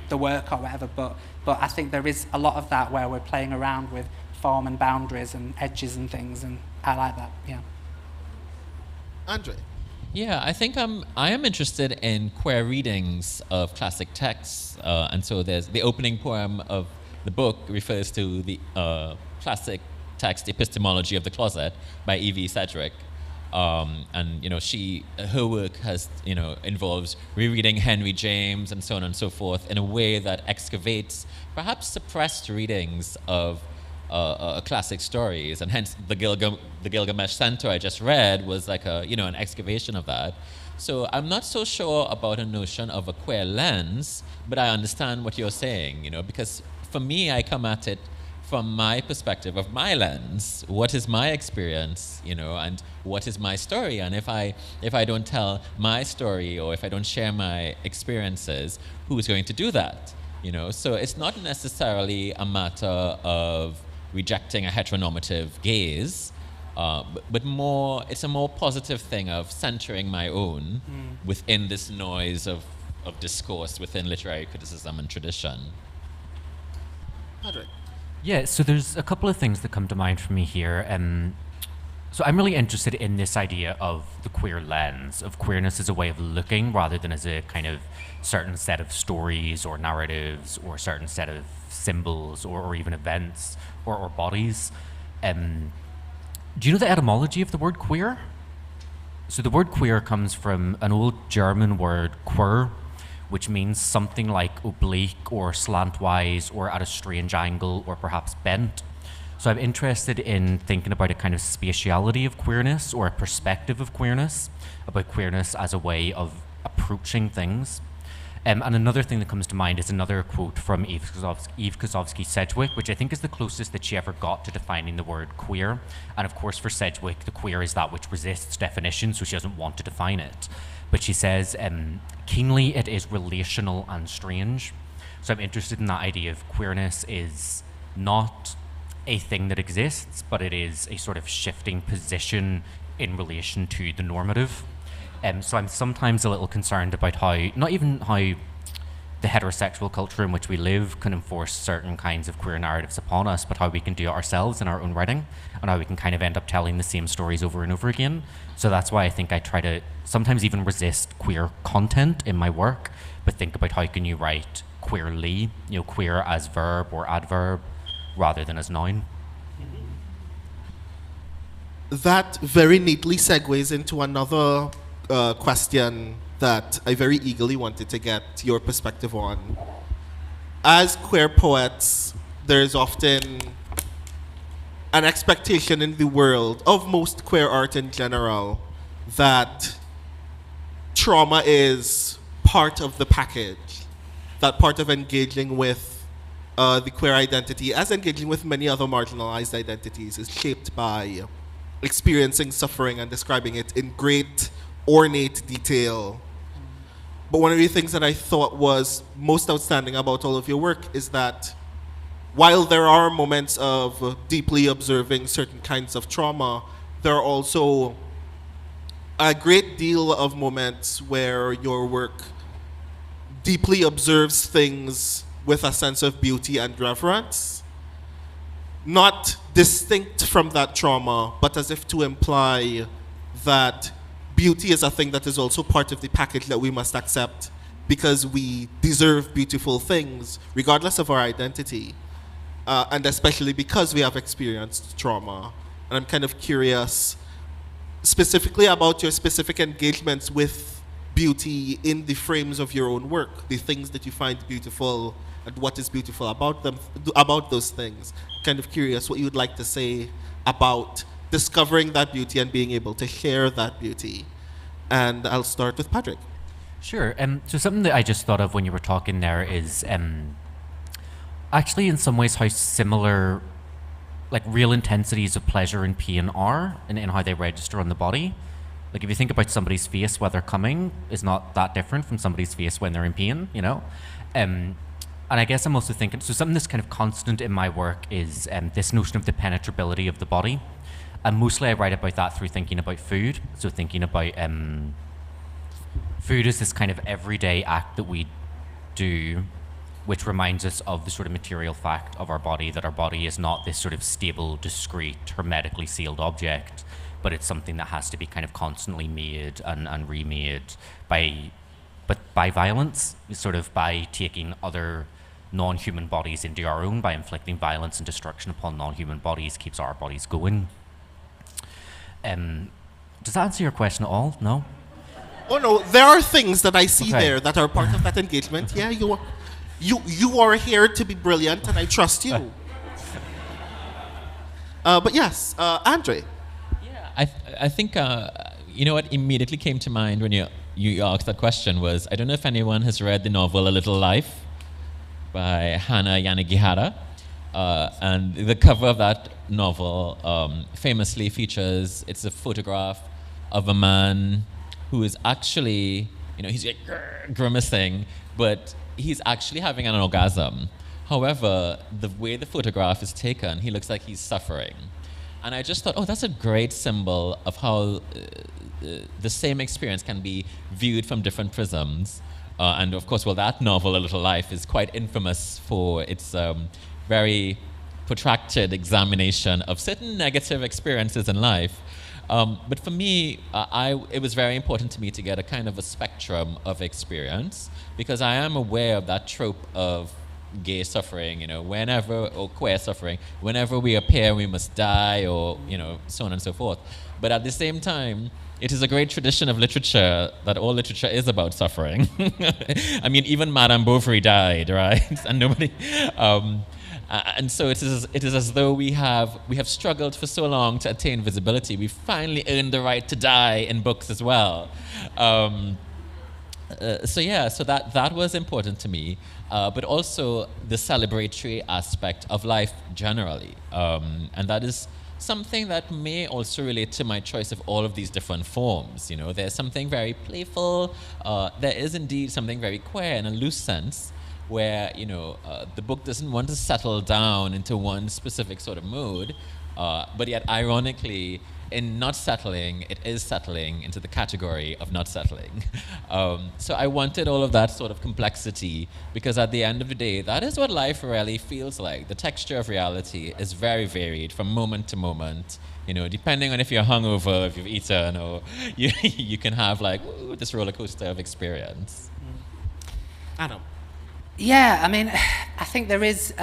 the work or whatever, but I think there is a lot of that where we're playing around with form and boundaries and edges and things, and I like that, yeah. Andre. Yeah, I think I am interested in queer readings of classic texts, and so there's the opening poem of the book refers to the classic text Epistemology of the Closet by E.V. Sedgwick. And you know, her work has, you know, involves rereading Henry James and so on and so forth in a way that excavates perhaps suppressed readings of classic stories, and hence the Gilgamesh Centaur I just read was like an excavation of that. So I'm not so sure about a notion of a queer lens, but I understand what you're saying, you know, because for me, I come at it from my perspective of my lens. What is my experience, you know, and what is my story? And if I don't tell my story, or if I don't share my experiences, who's going to do that? You know, so it's not necessarily a matter of rejecting a heteronormative gaze, but it's a more positive thing of centering my own within this noise of discourse within literary criticism and tradition. Padraig. Yeah, so there's a couple of things that come to mind for me here. So I'm really interested in this idea of the queer lens, of queerness as a way of looking rather than as a kind of certain set of stories or narratives or certain set of symbols or even events or bodies. Do you know the etymology of the word queer? So the word queer comes from an old German word, quer, which means something like oblique or slantwise or at a strange angle or perhaps bent. So I'm interested in thinking about a kind of spatiality of queerness or a perspective of queerness, about queerness as a way of approaching things. And another thing that comes to mind is another quote from Eve Kosofsky-Sedgwick, which I think is the closest that she ever got to defining the word queer. And of course, for Sedgwick, the queer is that which resists definition, so she doesn't want to define it. But she says, keenly it is relational and strange. So I'm interested in that idea of queerness is not a thing that exists, but it is a sort of shifting position in relation to the normative. So I'm sometimes a little concerned about not even how the heterosexual culture in which we live can enforce certain kinds of queer narratives upon us, but how we can do it ourselves in our own writing, and how we can kind of end up telling the same stories over and over again. So that's why I think I try to sometimes even resist queer content in my work, but think about how can you write queerly, you know, queer as verb or adverb rather than as noun. that very neatly segues into another question that I very eagerly wanted to get your perspective on. As queer poets, there's often an expectation in the world of most queer art in general that trauma is part of the package, that part of engaging with the queer identity, as engaging with many other marginalized identities, is shaped by experiencing suffering and describing it in great ornate detail. But one of the things that I thought was most outstanding about all of your work is that while there are moments of deeply observing certain kinds of trauma, there are also a great deal of moments where your work deeply observes things with a sense of beauty and reverence, not distinct from that trauma, but as if to imply that beauty is a thing that is also part of the package that we must accept because we deserve beautiful things, regardless of our identity, and especially because we have experienced trauma. And I'm kind of curious specifically about your specific engagements with beauty in the frames of your own work, the things that you find beautiful and what is beautiful about them, about those things. Kind of curious what you would like to say about discovering that beauty and being able to share that beauty. And I'll start with Padraig. Sure. So something that I just thought of when you were talking there is actually in some ways how similar like real intensities of pleasure and pain are in how they register on the body. Like if you think about somebody's face while they're coming is not that different from somebody's face when they're in pain, you know? And I guess I'm also thinking, so something that's kind of constant in my work is this notion of the penetrability of the body. And mostly I write about that through thinking about food. So thinking about food as this kind of everyday act that we do, which reminds us of the sort of material fact of our body, that our body is not this sort of stable, discrete, hermetically sealed object, but it's something that has to be kind of constantly made and remade by violence, sort of by taking other non-human bodies into our own, by inflicting violence and destruction upon non-human bodies, keeps our bodies going. Does that answer your question at all? No? Oh no, there are things that I see Okay. there that are part of that engagement. Yeah, you are here to be brilliant, and I trust you. But yes, Andre. I think you know what immediately came to mind when you asked that question was, I don't know if anyone has read the novel A Little Life by Hannah Yanagihara. And the cover of that novel famously features, it's a photograph of a man who is actually, he's like grimacing, but he's actually having an orgasm. However, the way the photograph is taken, he looks like he's suffering. And I just thought, oh, that's a great symbol of how the same experience can be viewed from different prisms. And of course, well, that novel, A Little Life, is quite infamous for its very protracted examination of certain negative experiences in life. But for me, it was very important to me to get a kind of a spectrum of experience, because I am aware of that trope of gay suffering, or queer suffering, whenever we appear, we must die, or, so on and so forth. But at the same time, it is a great tradition of literature that all literature is about suffering. I mean, even Madame Bovary died, right? And nobody... and so it is as though we have struggled for so long to attain visibility. We finally earned the right to die in books as well. So that was important to me, but also the celebratory aspect of life generally, and that is something that may also relate to my choice of all of these different forms. There's something very playful. There is indeed something very queer in a loose sense, where the book doesn't want to settle down into one specific sort of mood, but yet ironically, in not settling, it is settling into the category of not settling. So I wanted all of that sort of complexity, because at the end of the day, that is what life really feels like. The texture of reality is very varied from moment to moment. Depending on if you're hungover, if you've eaten, or you can have this roller coaster of experience. Adam. Yeah, I mean, I think there is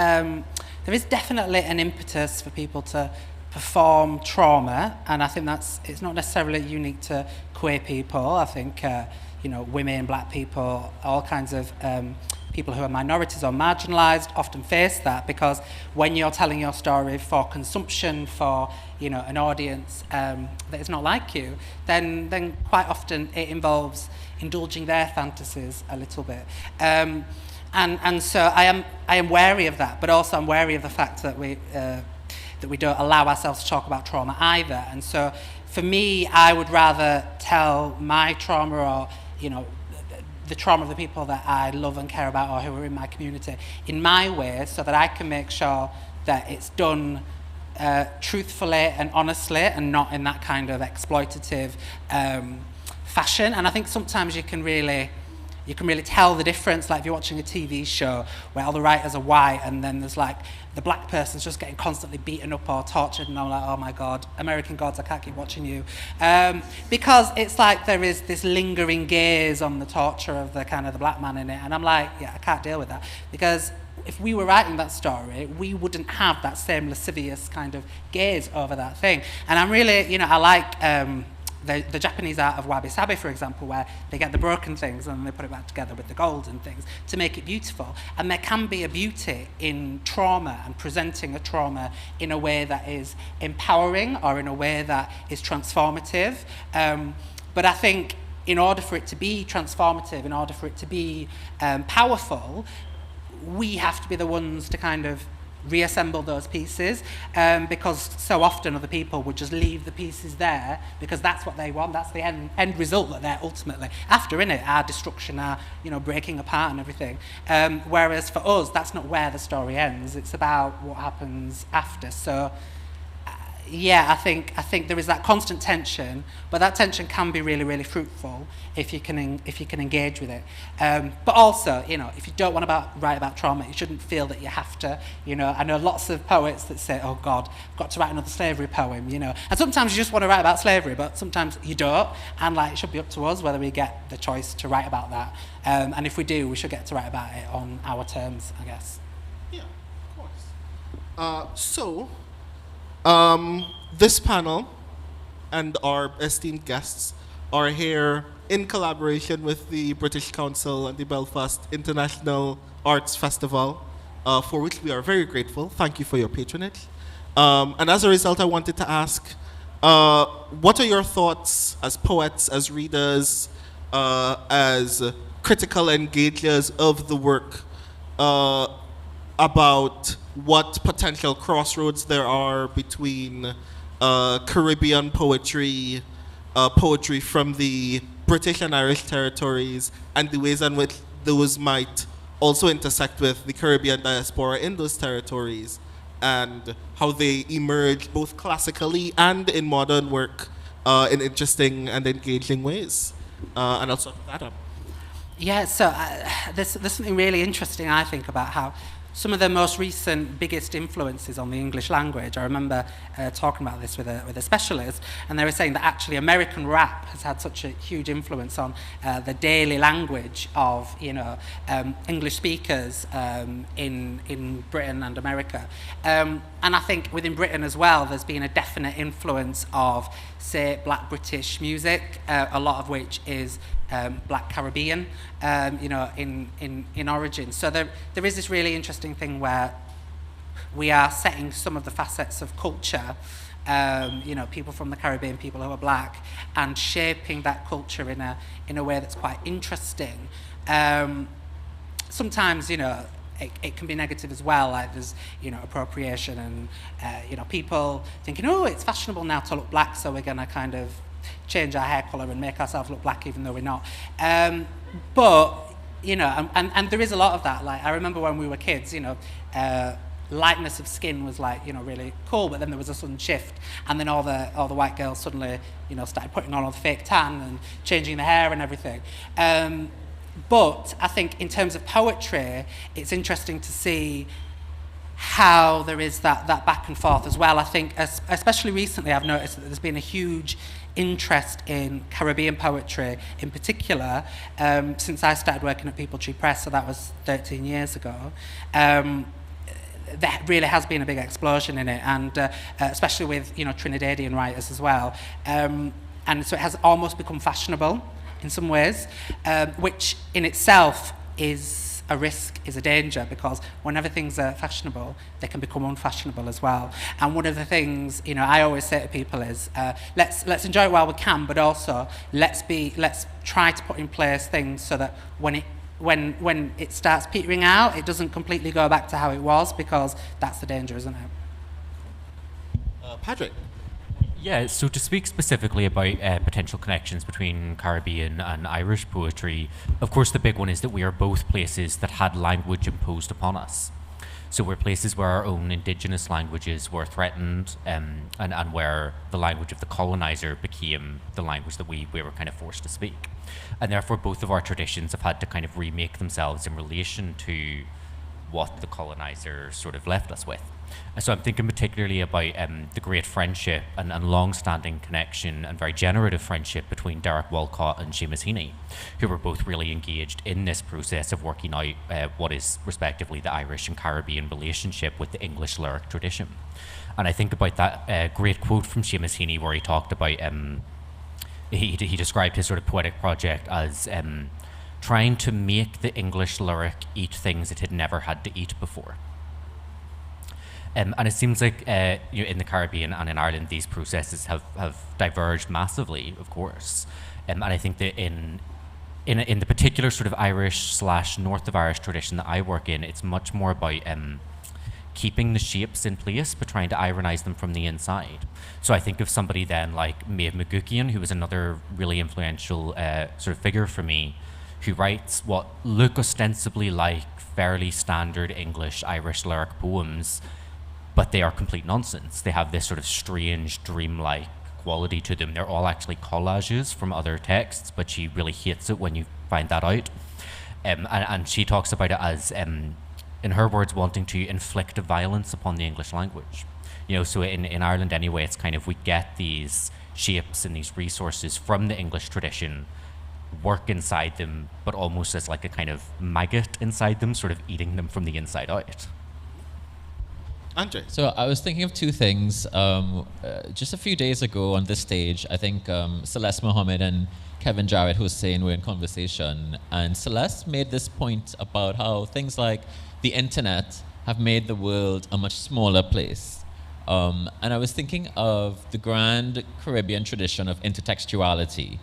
definitely an impetus for people to perform trauma, and I think it's not necessarily unique to queer people. I think women, black people, all kinds of people who are minorities or marginalised often face that, because when you're telling your story for consumption for an audience that is not like you, then quite often it involves indulging their fantasies a little bit. And so I am wary of that, but also I'm wary of the fact that we don't allow ourselves to talk about trauma either. And so for me, I would rather tell my trauma, or the trauma of the people that I love and care about, or who are in my community, in my way, so that I can make sure that it's done truthfully and honestly, and not in that kind of exploitative fashion. And I think sometimes you can really tell the difference, like if you're watching a TV show where all the writers are white, and then there's like the black person's just getting constantly beaten up or tortured, and I'm like, oh my God, American Gods, I can't keep watching you. Because it's like there is this lingering gaze on the torture of the black man in it, and I'm like, yeah, I can't deal with that. Because if we were writing that story, we wouldn't have that same lascivious kind of gaze over that thing. And I'm really, I like the Japanese art of wabi-sabi, for example, where they get the broken things and they put it back together with the golden things to make it beautiful. And there can be a beauty in trauma and presenting a trauma in a way that is empowering, or in a way that is transformative. But I think in order for it to be transformative, in order for it to be powerful, we have to be the ones to kind of reassemble those pieces, because so often other people would just leave the pieces there because that's what they want, that's the end result that they're ultimately after, innit? Our destruction, our breaking apart and everything. Whereas for us, that's not where the story ends, it's about what happens after. So yeah, I think there is that constant tension, but that tension can be really, really fruitful if you can engage with it. But also, if you don't want to write about trauma, you shouldn't feel that you have to. I know lots of poets that say, "Oh God, I've got to write another slavery poem." And sometimes you just want to write about slavery, but sometimes you don't. And it should be up to us whether we get the choice to write about that. And if we do, we should get to write about it on our terms, I guess. Yeah, of course. This panel and our esteemed guests are here in collaboration with the British Council and the Belfast International Arts Festival, for which we are very grateful. Thank you for your patronage. And as a result, I wanted to ask, what are your thoughts as poets, as readers, as critical engagers of the work, about what potential crossroads there are between Caribbean poetry, poetry from the British and Irish territories, and the ways in which those might also intersect with the Caribbean diaspora in those territories, and how they emerge both classically and in modern work in interesting and engaging ways. And I'll start that up. Yeah, so there's something really interesting, I think, about how some of the most recent, biggest influences on the English language. I remember talking about this with a specialist, and they were saying that actually American rap has had such a huge influence on the daily language of English speakers in Britain and America. And I think within Britain as well, there's been a definite influence of, say, Black British music, a lot of which is Black Caribbean, in origin. So there is this really interesting thing where we are setting some of the facets of culture, people from the Caribbean, people who are Black, and shaping that culture in a way that's quite interesting. Sometimes, it can be negative as well, like there's, appropriation and, people thinking, oh, it's fashionable now to look Black, so we're going to kind of change our hair colour and make ourselves look Black even though we're not. But, and there is a lot of that. Like, I remember when we were kids, lightness of skin was really cool, but then there was a sudden shift, and then all the white girls suddenly, started putting on all the fake tan and changing the hair and everything. But I think in terms of poetry, it's interesting to see how there is that back and forth as well. I think, especially recently, I've noticed that there's been a huge interest in Caribbean poetry in particular, since I started working at People Tree Press, so that was 13 years ago. there really has been a big explosion in it, and especially with Trinidadian writers as well, and so it has almost become fashionable in some ways, which in itself is a risk, is a danger, because whenever things are fashionable, they can become unfashionable as well. And one of the things I always say to people is let's enjoy it while we can, but also let's try to put in place things so that when it starts petering out, it doesn't completely go back to how it was, because that's the danger, isn't it? Patrick. Yeah, so to speak specifically about potential connections between Caribbean and Irish poetry, of course the big one is that we are both places that had language imposed upon us. So we're places where our own indigenous languages were threatened, and where the language of the colonizer became the language that we were kind of forced to speak. And therefore both of our traditions have had to kind of remake themselves in relation to what the colonizer sort of left us with. And so I'm thinking particularly about the great friendship and long-standing connection and very generative friendship between Derek Walcott and Seamus Heaney, who were both really engaged in this process of working out what is respectively the Irish and Caribbean relationship with the English lyric tradition. And I think about that great quote from Seamus Heaney where he talked about, he described his sort of poetic project as trying to make the English lyric eat things it had never had to eat before. And it seems like in the Caribbean and in Ireland, these processes have diverged massively, of course. And I think that in the particular sort of Irish/North of Irish tradition that I work in, it's much more about keeping the shapes in place, but trying to ironize them from the inside. So I think of somebody then like Maeve McGookian, who was another really influential sort of figure for me, who writes what look ostensibly like fairly standard English Irish lyric poems, but they are complete nonsense. They have this sort of strange, dreamlike quality to them. They're all actually collages from other texts, but she really hates it when you find that out. And she talks about it as, in her words, wanting to inflict a violence upon the English language. So in Ireland anyway, it's kind of, we get these shapes and these resources from the English tradition, work inside them, but almost as like a kind of maggot inside them, sort of eating them from the inside out. Andre. So I was thinking of two things. Just a few days ago on this stage, I think Celeste Mohammed and Kevin Jarrett Hussein were in conversation, and Celeste made this point about how things like the internet have made the world a much smaller place. And I was thinking of the grand Caribbean tradition of intertextuality.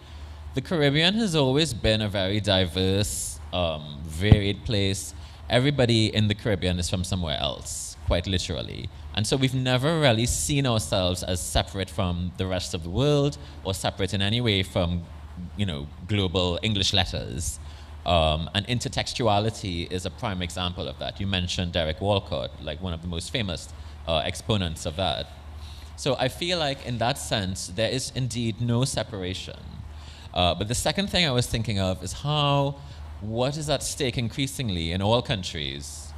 The Caribbean has always been a very diverse, varied place. Everybody in the Caribbean is from somewhere else, quite literally. And so we've never really seen ourselves as separate from the rest of the world or separate in any way from, global English letters. And intertextuality is a prime example of that. You mentioned Derek Walcott, like one of the most famous exponents of that. So I feel like in that sense, there is indeed no separation. But the second thing I was thinking of is what is at stake increasingly in all countries,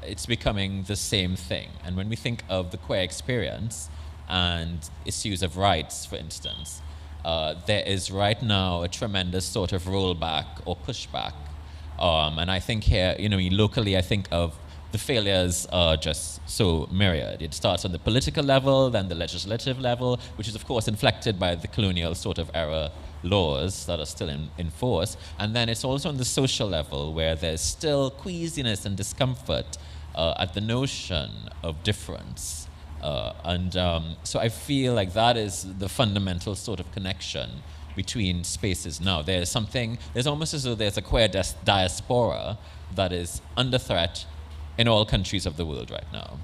it's becoming the same thing. And when we think of the queer experience and issues of rights, for instance, there is right now a tremendous sort of rollback or pushback. And I think here, locally, I think of the failures are just so myriad. It starts on the political level, then the legislative level, which is of course inflected by the colonial sort of era laws that are still in force. And then it's also on the social level where there's still queasiness and discomfort at the notion of difference. So I feel like that is the fundamental sort of connection between spaces now. There's almost as though there's a queer diaspora that is under threat in all countries of the world right now.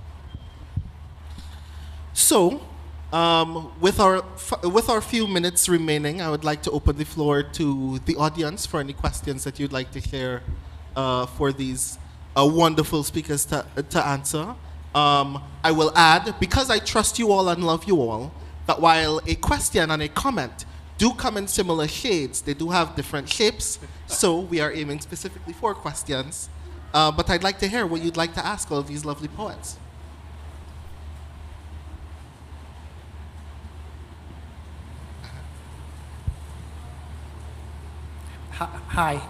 So, with our few minutes remaining, I would like to open the floor to the audience for any questions that you'd like to share for these wonderful speakers to answer. I will add, because I trust you all and love you all, that while a question and a comment do come in similar shades, they do have different shapes, so we are aiming specifically for questions. But I'd like to hear what you'd like to ask all of these lovely poets. Hi.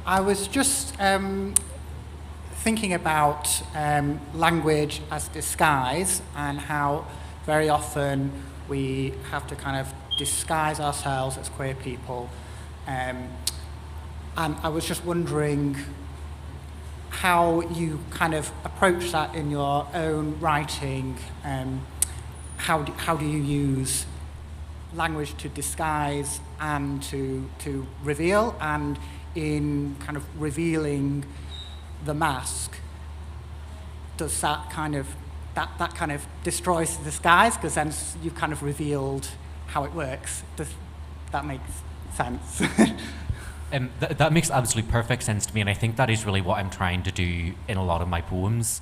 I was just thinking about language as disguise and how very often we have to kind of disguise ourselves as queer people. And I was just wondering how you kind of approach that in your own writing. How do you use language to disguise and to reveal, and in kind of revealing the mask, does that kind of destroys the disguise, because then you've kind of revealed how it works? Does that make sense? That makes absolutely perfect sense to me, and I think that is really what I'm trying to do in a lot of my poems.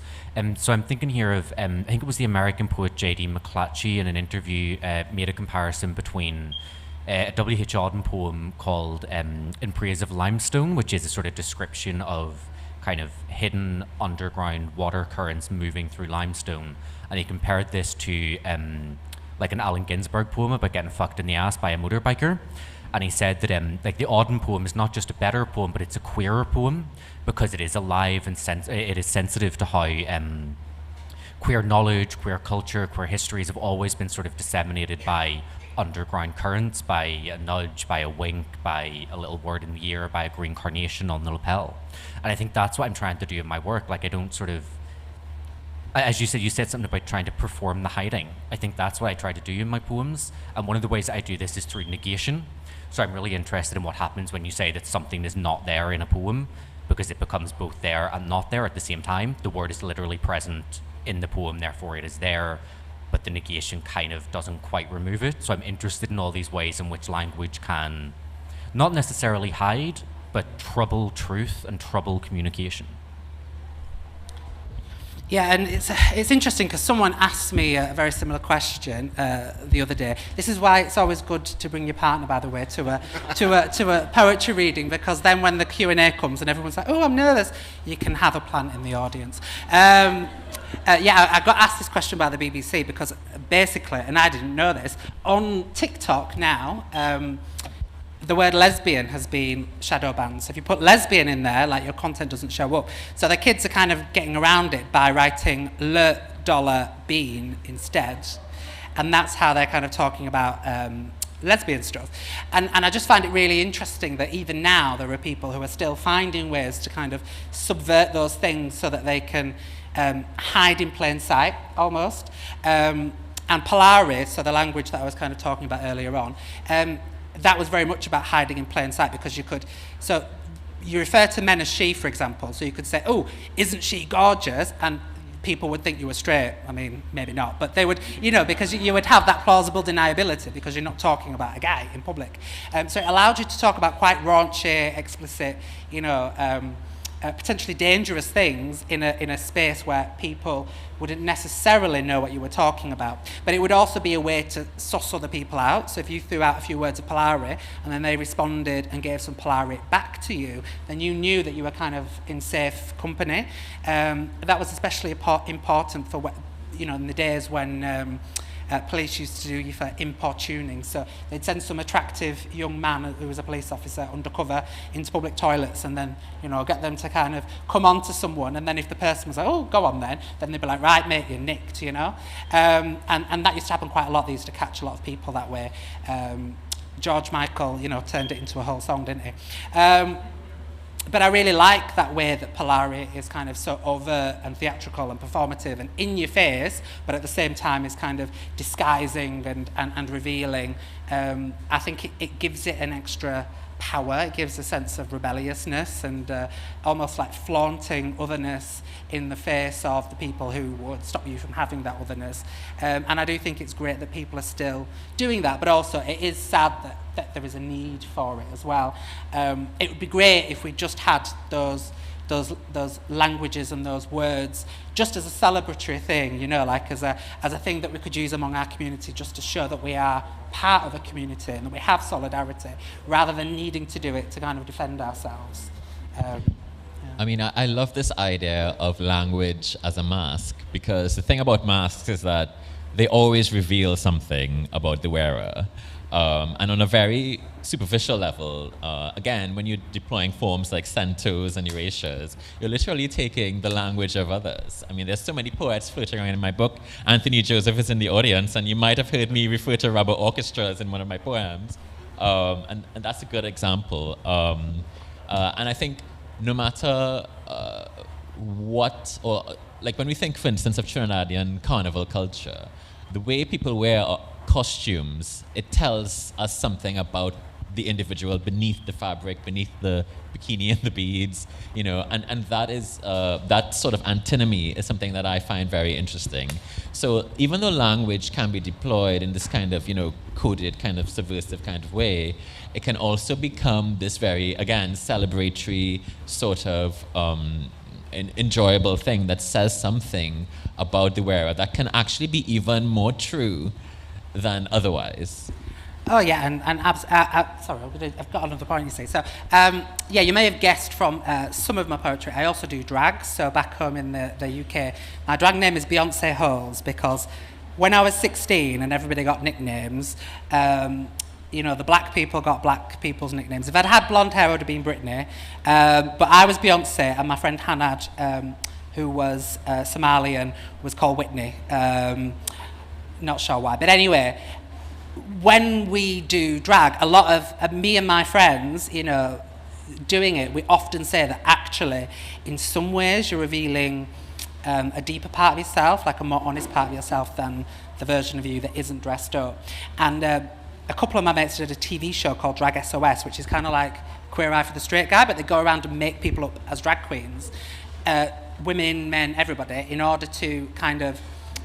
So I'm thinking here of, I think it was the American poet J.D. McClatchy in an interview made a comparison between a W.H. Auden poem called In Praise of Limestone, which is a sort of description of kind of hidden underground water currents moving through limestone. And he compared this to like an Allen Ginsberg poem about getting fucked in the ass by a motorbiker. And he said that like the Auden poem is not just a better poem, but it's a queerer poem because it is alive and it is sensitive to how queer knowledge, queer culture, queer histories have always been sort of disseminated by underground currents, by a nudge, by a wink, by a little word in the ear, by a green carnation on the lapel. And I think that's what I'm trying to do in my work. Like, I don't sort of, as you said something about trying to perform the hiding. I think that's what I try to do in my poems. And one of the ways that I do this is through negation. So I'm really interested in what happens when you say that something is not there in a poem, because it becomes both there and not there at the same time. The word is literally present in the poem, therefore it is there, but the negation kind of doesn't quite remove it. So I'm interested in all these ways in which language can not necessarily hide, but trouble truth and trouble communication. Yeah, and it's interesting because someone asked me a very similar question the other day. This is why it's always good to bring your partner, by the way, to a poetry reading, because then when the Q&A comes and everyone's like, "Oh, I'm nervous," you can have a plant in the audience. I got asked this question by the BBC because basically, and I didn't know this, on TikTok now, the word lesbian has been shadow banned. So if you put lesbian in there, like, your content doesn't show up. So the kids are kind of getting around it by writing $bean instead. And that's how they're kind of talking about lesbian stuff. And I just find it really interesting that even now there are people who are still finding ways to kind of subvert those things so that they can hide in plain sight, almost. And Polaris, so the language that I was kind of talking about earlier on, that was very much about hiding in plain sight, because you could, so you refer to men as she, for example, so you could say, "Oh, isn't she gorgeous?" And people would think you were straight. I mean, maybe not, but they would, because you would have that plausible deniability because you're not talking about a guy in public. So it allowed you to talk about quite raunchy, explicit, potentially dangerous things in a space where people wouldn't necessarily know what you were talking about. But it would also be a way to suss other people out. So if you threw out a few words of Polari and then they responded and gave some Polari back to you, then you knew that you were kind of in safe company. That was especially important for, in the days when police used to do you for importuning. So they'd send some attractive young man who was a police officer undercover into public toilets and then, get them to kind of come on to someone. And then if the person was like, "Oh, go on then they'd be like, "Right, mate, you're nicked," And that used to happen quite a lot. They used to catch a lot of people that way. George Michael, turned it into a whole song, didn't he? But I really like that way that Polari is kind of so overt and theatrical and performative and in your face, but at the same time is kind of disguising and revealing. I think it gives it an extra power. It gives a sense of rebelliousness and almost like flaunting otherness in the face of the people who would stop you from having that otherness. And I do think it's great that people are still doing that, but also it is sad that there is a need for it as well. It would be great if we just had those languages and those words just as a celebratory thing, like as a thing that we could use among our community just to show that we are part of a community and that we have solidarity, rather than needing to do it to kind of defend ourselves. I mean, I love this idea of language as a mask, because the thing about masks is that they always reveal something about the wearer. And on a very superficial level, again, when you're deploying forms like centos and erasures, you're literally taking the language of others. I mean, there's so many poets floating around in my book. Anthony Joseph is in the audience, and you might have heard me refer to rubber orchestras in one of my poems. And that's a good example. And I think no matter what, or like when we think, for instance, of Trinidadian carnival culture, the way people wear costumes, it tells us something about the individual beneath the fabric, beneath the bikini and the beads, you know, and that is, that sort of antinomy is something that I find very interesting. So even though language can be deployed in this kind of, you know, coded, kind of subversive kind of way, it can also become this very, again, celebratory sort of an enjoyable thing that says something about the wearer that can actually be even more true than otherwise. Oh yeah, sorry, I've got another point you say. So yeah, you may have guessed from some of my poetry, I also do drag. So back home in the UK, my drag name is Beyonce Holes, because when I was 16 and everybody got nicknames, you know, the black people got black people's nicknames. If I'd had blonde hair, I would have been Britney. But I was Beyonce, and my friend Hanad, who was Somalian, was called Whitney. Not sure why, but anyway, when we do drag, a lot of me and my friends, you know, doing it, we often say that actually, in some ways, you're revealing a deeper part of yourself, like a more honest part of yourself than the version of you that isn't dressed up. And a couple of my mates did a TV show called Drag SOS, which is kind of like Queer Eye for the Straight Guy, but they go around and make people up as drag queens, women, men, everybody, in order to kind of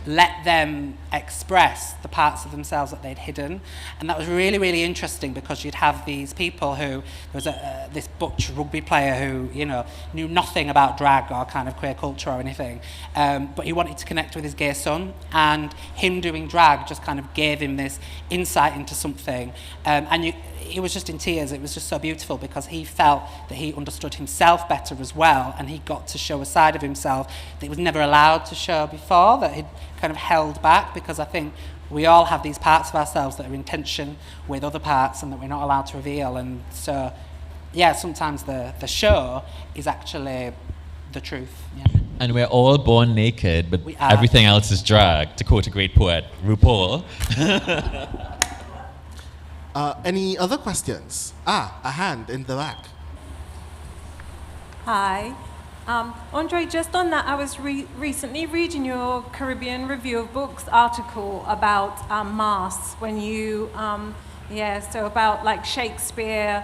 let them express the parts of themselves that they'd hidden. And that was really, really interesting, because you'd have these people who, there was this butch rugby player who, you know, knew nothing about drag or kind of queer culture or anything, but he wanted to connect with his gay son, and him doing drag just kind of gave him this insight into something. And he was just in tears. It was just so beautiful, because he felt that he understood himself better as well, and he got to show a side of himself that he was never allowed to show before, that he'd kind of held back, because I think we all have these parts of ourselves that are in tension with other parts and that we're not allowed to reveal. And so, yeah, sometimes the show is actually the truth. Yeah. And we're all born naked, but everything else is drag, to quote a great poet, RuPaul. Any other questions? A hand in the back. Hi. Andre, just on that, I was recently reading your Caribbean Review of Books article about masks, when you, so about like Shakespeare,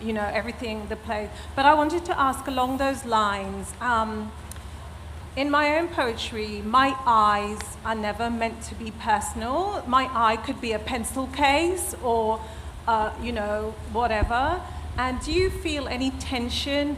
you know, everything, the play. But I wanted to ask along those lines, in my own poetry, my eyes are never meant to be personal. My eye could be a pencil case or, you know, whatever. And do you feel any tension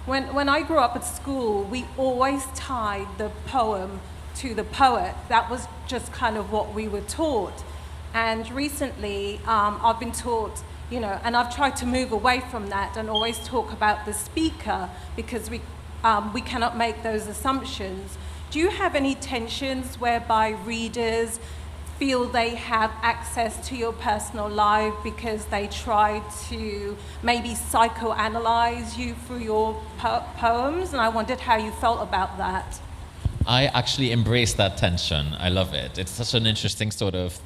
when I grew up at school, we always tied the poem to the poet. That was just kind of what we were taught. And recently, I've been taught, you know, and I've tried to move away from that and always talk about the speaker, because we cannot make those assumptions. Do you have any tensions whereby readers feel they have access to your personal life because they try to maybe psychoanalyze you through your poems? And I wondered how you felt about that. I actually embrace that tension. I love it. It's such an interesting sort of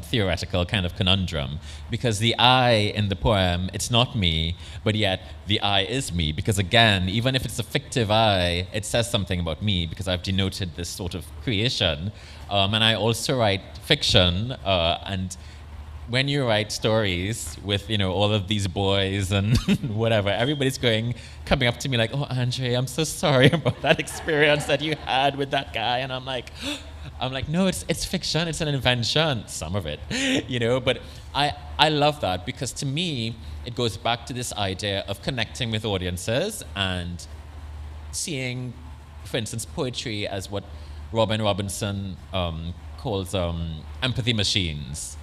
theoretical kind of conundrum, because the I in the poem, it's not me, but yet the I is me, because again, even if it's a fictive I, it says something about me, because I've denoted this sort of creation. And I also write fiction, and when you write stories with, you know, all of these boys and whatever, everybody's coming up to me like, oh, Andre, I'm so sorry about that experience that you had with that guy. And I'm like, no, it's fiction, it's an invention, some of it, you know. But I love that, because to me, it goes back to this idea of connecting with audiences and seeing, for instance, poetry as what Robin Robinson calls empathy machines.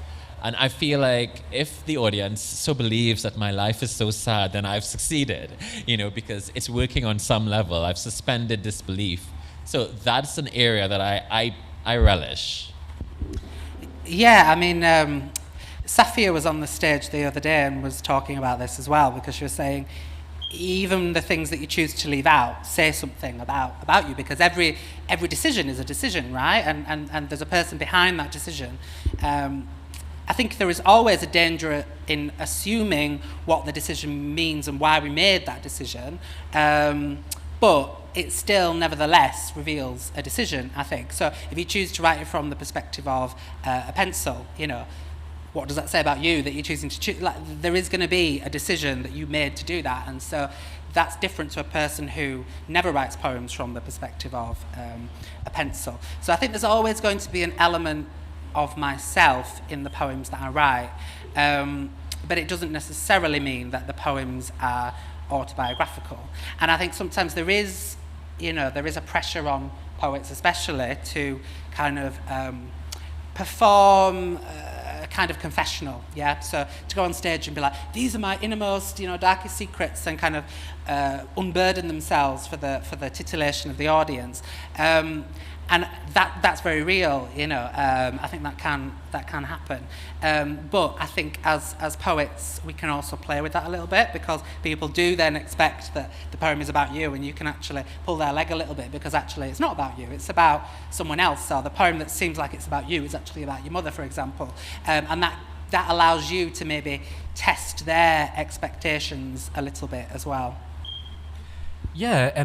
And I feel like if the audience so believes that my life is so sad, then I've succeeded, you know, because it's working on some level. I've suspended disbelief. So that's an area that I relish. Yeah, I mean, Safia was on the stage the other day and was talking about this as well, because she was saying even the things that you choose to leave out say something about you, because every decision is a decision, right? And there's a person behind that decision. I think there is always a danger in assuming what the decision means and why we made that decision, but it still nevertheless reveals a decision, I think. So if you choose to write it from the perspective of a pencil, you know, what does that say about you that you're choosing to choose? Like, there is going to be a decision that you made to do that, and so that's different to a person who never writes poems from the perspective of a pencil. So I think there's always going to be an element of myself in the poems that I write, but it doesn't necessarily mean that the poems are autobiographical. And I think sometimes there is a pressure on poets especially to kind of perform kind of confessional, yeah? So to go on stage and be like, these are my innermost, darkest secrets, and kind of unburden themselves for the titillation of the audience. And that's very real, I think that can happen. But I think as poets, we can also play with that a little bit, because people do then expect that the poem is about you, and you can actually pull their leg a little bit, because actually it's not about you, it's about someone else. So the poem that seems like it's about you is actually about your mother, for example. And that allows you to maybe test their expectations a little bit as well. Yeah,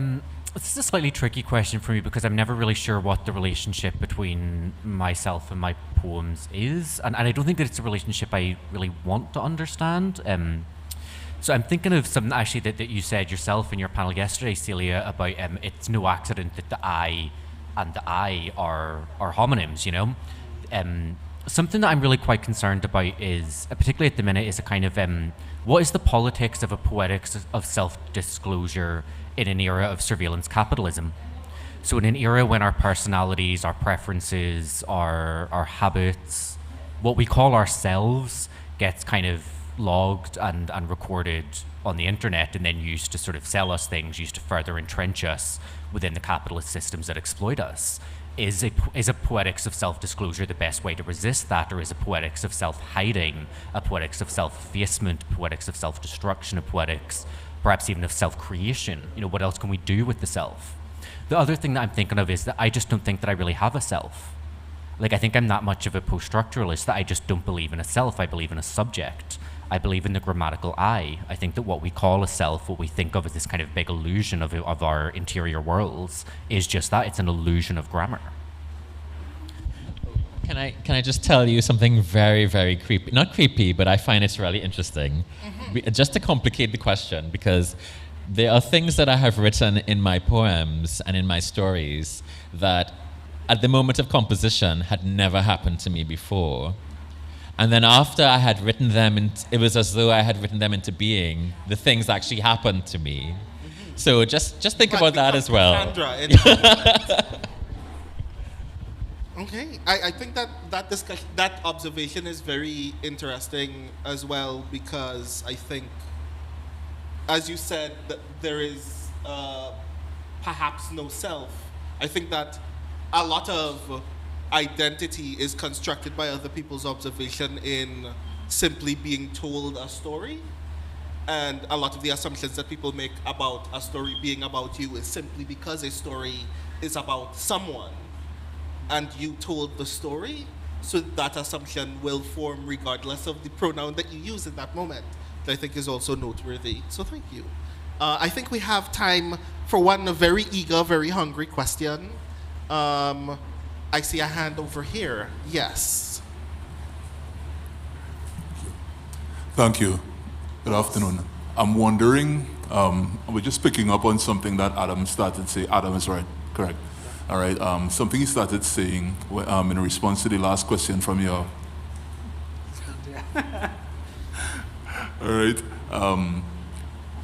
this is a slightly tricky question for me, because I'm never really sure what the relationship between myself and my poems is, and I don't think that it's a relationship I really want to understand. So I'm thinking of something actually that you said yourself in your panel yesterday, Celia, about it's no accident that the I and the I are homonyms, Something that I'm really quite concerned about is, particularly at the minute, is a kind of, what is the politics of a poetics of self-disclosure in an era of surveillance capitalism? So in an era when our personalities, our preferences, our habits, what we call ourselves gets kind of logged and recorded on the internet and then used to sort of sell us things, used to further entrench us within the capitalist systems that exploit us. Is a poetics of self-disclosure the best way to resist that, or is a poetics of self-hiding, a poetics of self-effacement, a poetics of self-destruction, a poetics perhaps even of self-creation? What else can we do with the self? The other thing that I'm thinking of is that I just don't think that I really have a self. Like, I think I'm that much of a post-structuralist that I just don't believe in a self. I believe in a subject. I believe in the grammatical I. I think that what we call a self, what we think of as this kind of big illusion of our interior worlds, is just that. It's an illusion of grammar. Can I just tell you something very, very creepy? Not creepy, but I find it's really interesting. Just to complicate the question, because there are things that I have written in my poems and in my stories that at the moment of composition had never happened to me before. And then after I had written them, it was as though I had written them into being. The things actually happened to me. So just think about that as well. Okay, I think that discussion, that observation is very interesting as well, because I think, as you said, that there is perhaps no self. I think that a lot of identity is constructed by other people's observation in simply being told a story, and a lot of the assumptions that people make about a story being about you is simply because a story is about someone and you told the story, so that assumption will form regardless of the pronoun that you use in that moment, that I think is also noteworthy. So thank you. I think we have time for one very eager, very hungry question. I see a hand over here. Yes. Thank you. Good afternoon. I'm wondering, we're just picking up on something that Adam started saying. Adam is right, correct. All right, something he started saying in response to the last question from your... All right.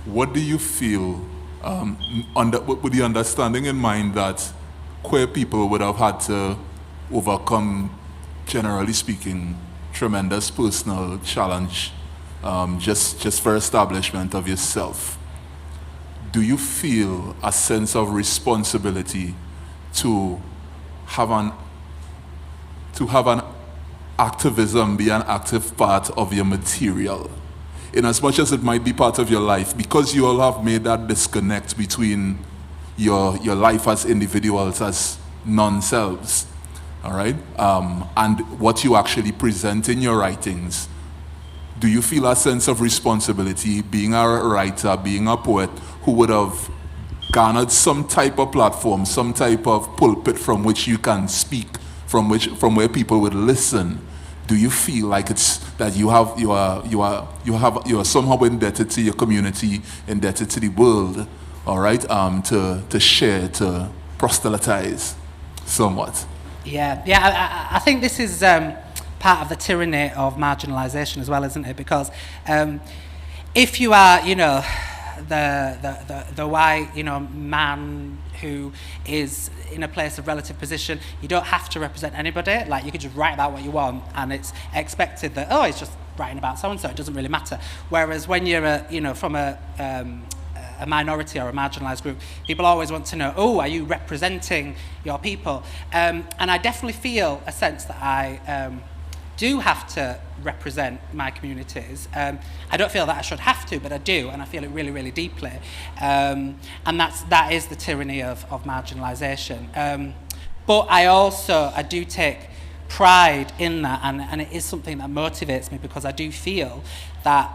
What do you feel, with the understanding in mind that queer people would have had to overcome, generally speaking, tremendous personal challenge just for establishment of yourself? Do you feel a sense of responsibility to have an activism be an active part of your material? In as much as it might be part of your life, because you all have made that disconnect between your life as individuals, as non-selves, all right, and what you actually present in your writings. Do you feel a sense of responsibility, being a writer, being a poet, who would have garnered some type of platform, some type of pulpit from which you can speak, from where people would listen? Do you feel like it's that you are somehow indebted to your community, indebted to the world, all right, to share, to proselytize somewhat? Yeah. I think this is part of the tyranny of marginalisation as well, isn't it? Because if you are, the white, man who is in a place of relative position, you don't have to represent anybody. Like, you could just write about what you want, and it's expected that, oh, it's just writing about so-and-so, it doesn't really matter. Whereas when you're, from a minority or a marginalised group, people always want to know, oh, are you representing your people? And I definitely feel a sense that I do have to represent my communities. I don't feel that I should have to, but I do, and I feel it really, really deeply. And that is the tyranny of marginalisation. But I do take pride in that, and it is something that motivates me, because I do feel that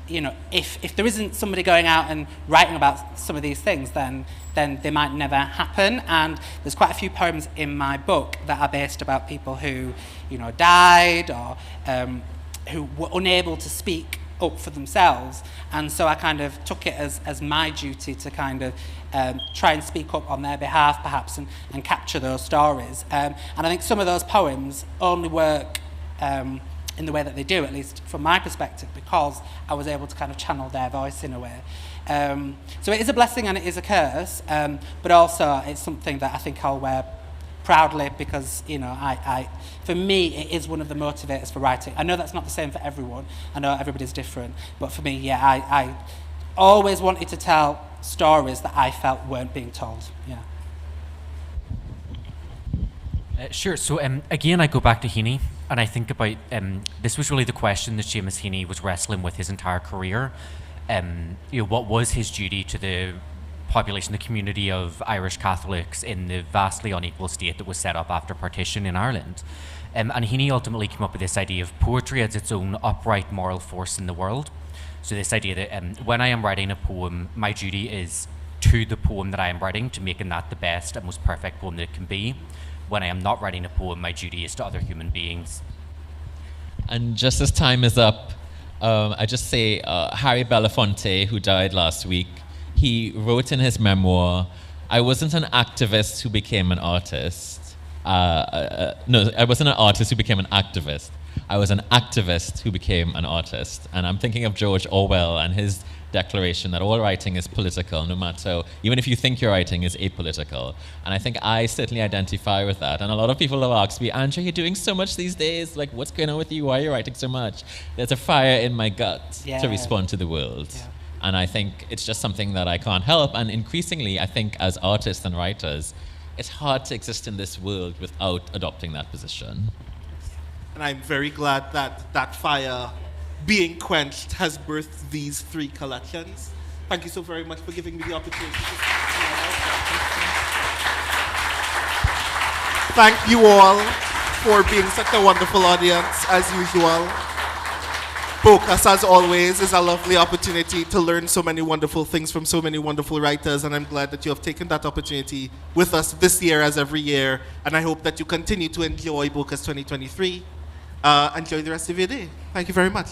if there isn't somebody going out and writing about some of these things, then they might never happen. And there's quite a few poems in my book that are based about people who, died, or who were unable to speak up for themselves. And so I kind of took it as my duty to kind of try and speak up on their behalf, perhaps, and capture those stories. And I think some of those poems only work in the way that they do, at least from my perspective, because I was able to kind of channel their voice in a way. So it is a blessing and it is a curse, but also it's something that I think I'll wear proudly, because for me it is one of the motivators for writing. I know that's not the same for everyone. I know everybody's different, but for me, I always wanted to tell stories that I felt weren't being told. Yeah. Sure. So again, I go back to Heaney, and I think about this was really the question that Seamus Heaney was wrestling with his entire career. What was his duty to the population, the community of Irish Catholics in the vastly unequal state that was set up after partition in Ireland? And Heaney ultimately came up with this idea of poetry as its own upright moral force in the world. So this idea that when I am writing a poem, my duty is to the poem that I am writing, to making that the best and most perfect poem that it can be. When I am not writing a poem, my duty is to other human beings. And just as time is up, I just say Harry Belafonte, who died last week, he wrote in his memoir, "I wasn't an activist who became an artist. No, I wasn't an artist who became an activist. I was an activist who became an artist." And I'm thinking of George Orwell and his declaration that all writing is political, no matter, even if you think your writing is apolitical. And I think I certainly identify with that. And a lot of people have asked me, "Andre, you're doing so much these days. Like, what's going on with you? Why are you writing so much?" There's a fire in my gut to respond to the world. Yeah. And I think it's just something that I can't help. And increasingly, I think as artists and writers, it's hard to exist in this world without adopting that position. And I'm very glad that that fire being quenched has birthed these 3 collections. Thank you so very much for giving me the opportunity to speak. Thank you all for being such a wonderful audience, as usual. Focus, as always, is a lovely opportunity to learn so many wonderful things from so many wonderful writers, and I'm glad that you have taken that opportunity with us this year as every year, and I hope that you continue to enjoy Focus 2023. Enjoy the rest of your day. Thank you very much.